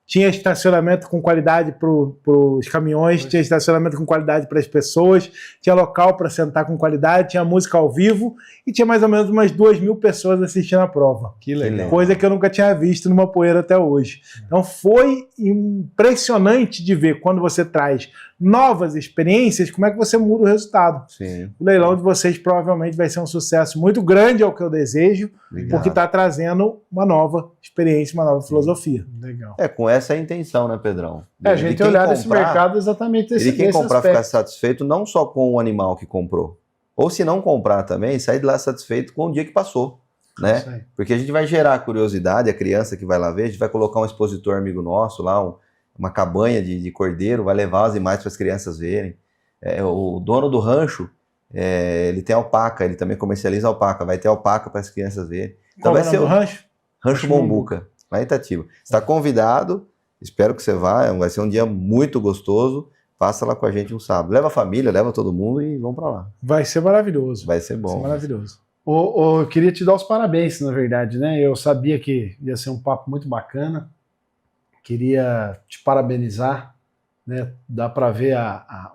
Speaker 3: tinha estacionamento com qualidade para os caminhões, tinha estacionamento com qualidade para as pessoas, tinha local para sentar com qualidade, tinha música ao vivo e tinha mais ou menos umas 2.000 pessoas assistindo a prova.
Speaker 1: Que legal.
Speaker 3: Coisa que eu nunca tinha visto numa poeira até hoje. Então foi impressionante de ver quando você traz novas experiências, como é que você muda o resultado.
Speaker 2: Sim.
Speaker 3: O leilão de vocês provavelmente vai ser um sucesso muito grande, é o que eu desejo, porque está trazendo uma nova experiência, uma nova filosofia.
Speaker 1: Legal.
Speaker 2: Com essa intenção, né, Pedrão?
Speaker 1: A gente olhar esse mercado exatamente desse
Speaker 2: aspecto. E quem comprar
Speaker 1: aspecto.
Speaker 2: ficar satisfeito não só com o animal que comprou, ou se não comprar também, sair de lá satisfeito com o dia que passou, né? Porque a gente vai gerar curiosidade, a criança que vai lá ver, a gente vai colocar um expositor amigo nosso lá, uma cabanha de cordeiro, vai levar os animais para as crianças verem. O dono do rancho, ele tem alpaca, ele também comercializa alpaca, vai ter alpaca para as crianças verem. Então vai ser o
Speaker 3: rancho?
Speaker 2: Rancho Mombuca, lá em Itatiba. Você está convidado, espero que você vá, vai ser um dia muito gostoso. Passa lá com a gente um sábado. Leva a família, leva todo mundo e vamos para lá.
Speaker 3: Vai ser maravilhoso.
Speaker 2: Vai ser bom.
Speaker 3: Vai ser maravilhoso.
Speaker 1: Eu queria te dar os parabéns, na verdade, né? Eu sabia que ia ser um papo muito bacana. Queria te parabenizar, né? Dá para ver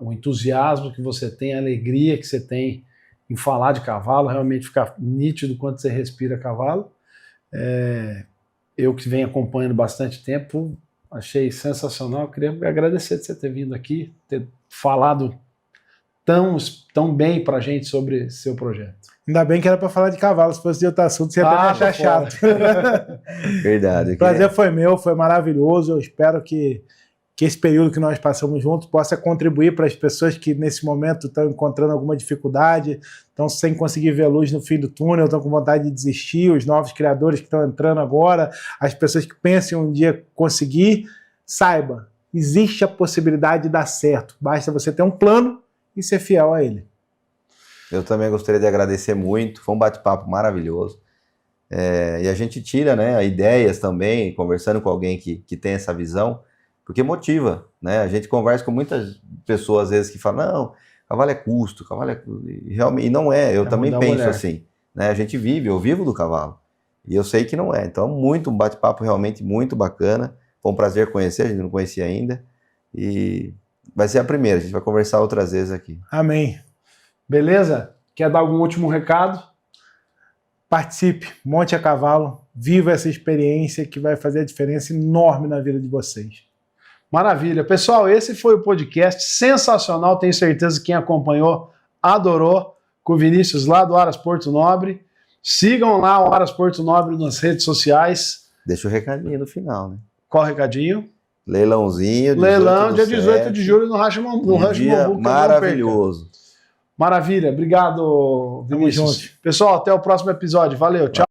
Speaker 1: o entusiasmo que você tem, a alegria que você tem em falar de cavalo, realmente fica nítido quando você respira cavalo. Eu que venho acompanhando bastante tempo, achei sensacional. Eu queria agradecer de você ter vindo aqui, ter falado tão bem pra gente sobre seu projeto.
Speaker 3: Ainda bem que era para falar de cavalo, se fosse de outro assunto, você ia até achar chato.
Speaker 2: Verdade.
Speaker 3: O prazer foi meu, foi maravilhoso. Eu espero que esse período que nós passamos juntos possa contribuir para as pessoas que nesse momento estão encontrando alguma dificuldade, estão sem conseguir ver luz no fim do túnel, estão com vontade de desistir, os novos criadores que estão entrando agora, as pessoas que pensam um dia conseguir, saiba, existe a possibilidade de dar certo. Basta você ter um plano e ser fiel a ele.
Speaker 2: Eu também gostaria de agradecer muito, foi um bate-papo maravilhoso. E a gente tira, né, ideias também, conversando com alguém que tem essa visão, porque motiva, né? A gente conversa com muitas pessoas, às vezes, que falam, não, cavalo é custo, e realmente, e não é, eu também penso assim, né? A gente vive, eu vivo do cavalo, e eu sei que não é. Então, um bate-papo realmente muito bacana, foi um prazer conhecer, a gente não conhecia ainda, e vai ser a primeira, a gente vai conversar outras vezes aqui.
Speaker 3: Amém.
Speaker 1: Beleza? Quer dar algum último recado?
Speaker 3: Participe, monte a cavalo, viva essa experiência que vai fazer a diferença enorme na vida de vocês.
Speaker 1: Maravilha. Pessoal, esse foi o podcast sensacional, tenho certeza que quem acompanhou adorou, com o Vinícius lá do Aras Porto Nobre. Sigam lá o Aras Porto Nobre nas redes sociais.
Speaker 2: Deixa o recadinho no final, né?
Speaker 1: Qual o recadinho?
Speaker 2: Leilãozinho.
Speaker 1: Leilão, dia 18 de julho no Rancho Mambu.
Speaker 2: Maravilhoso.
Speaker 1: Maravilha. Obrigado, Vinícius. Pessoal, até o próximo episódio. Valeu. Tchau.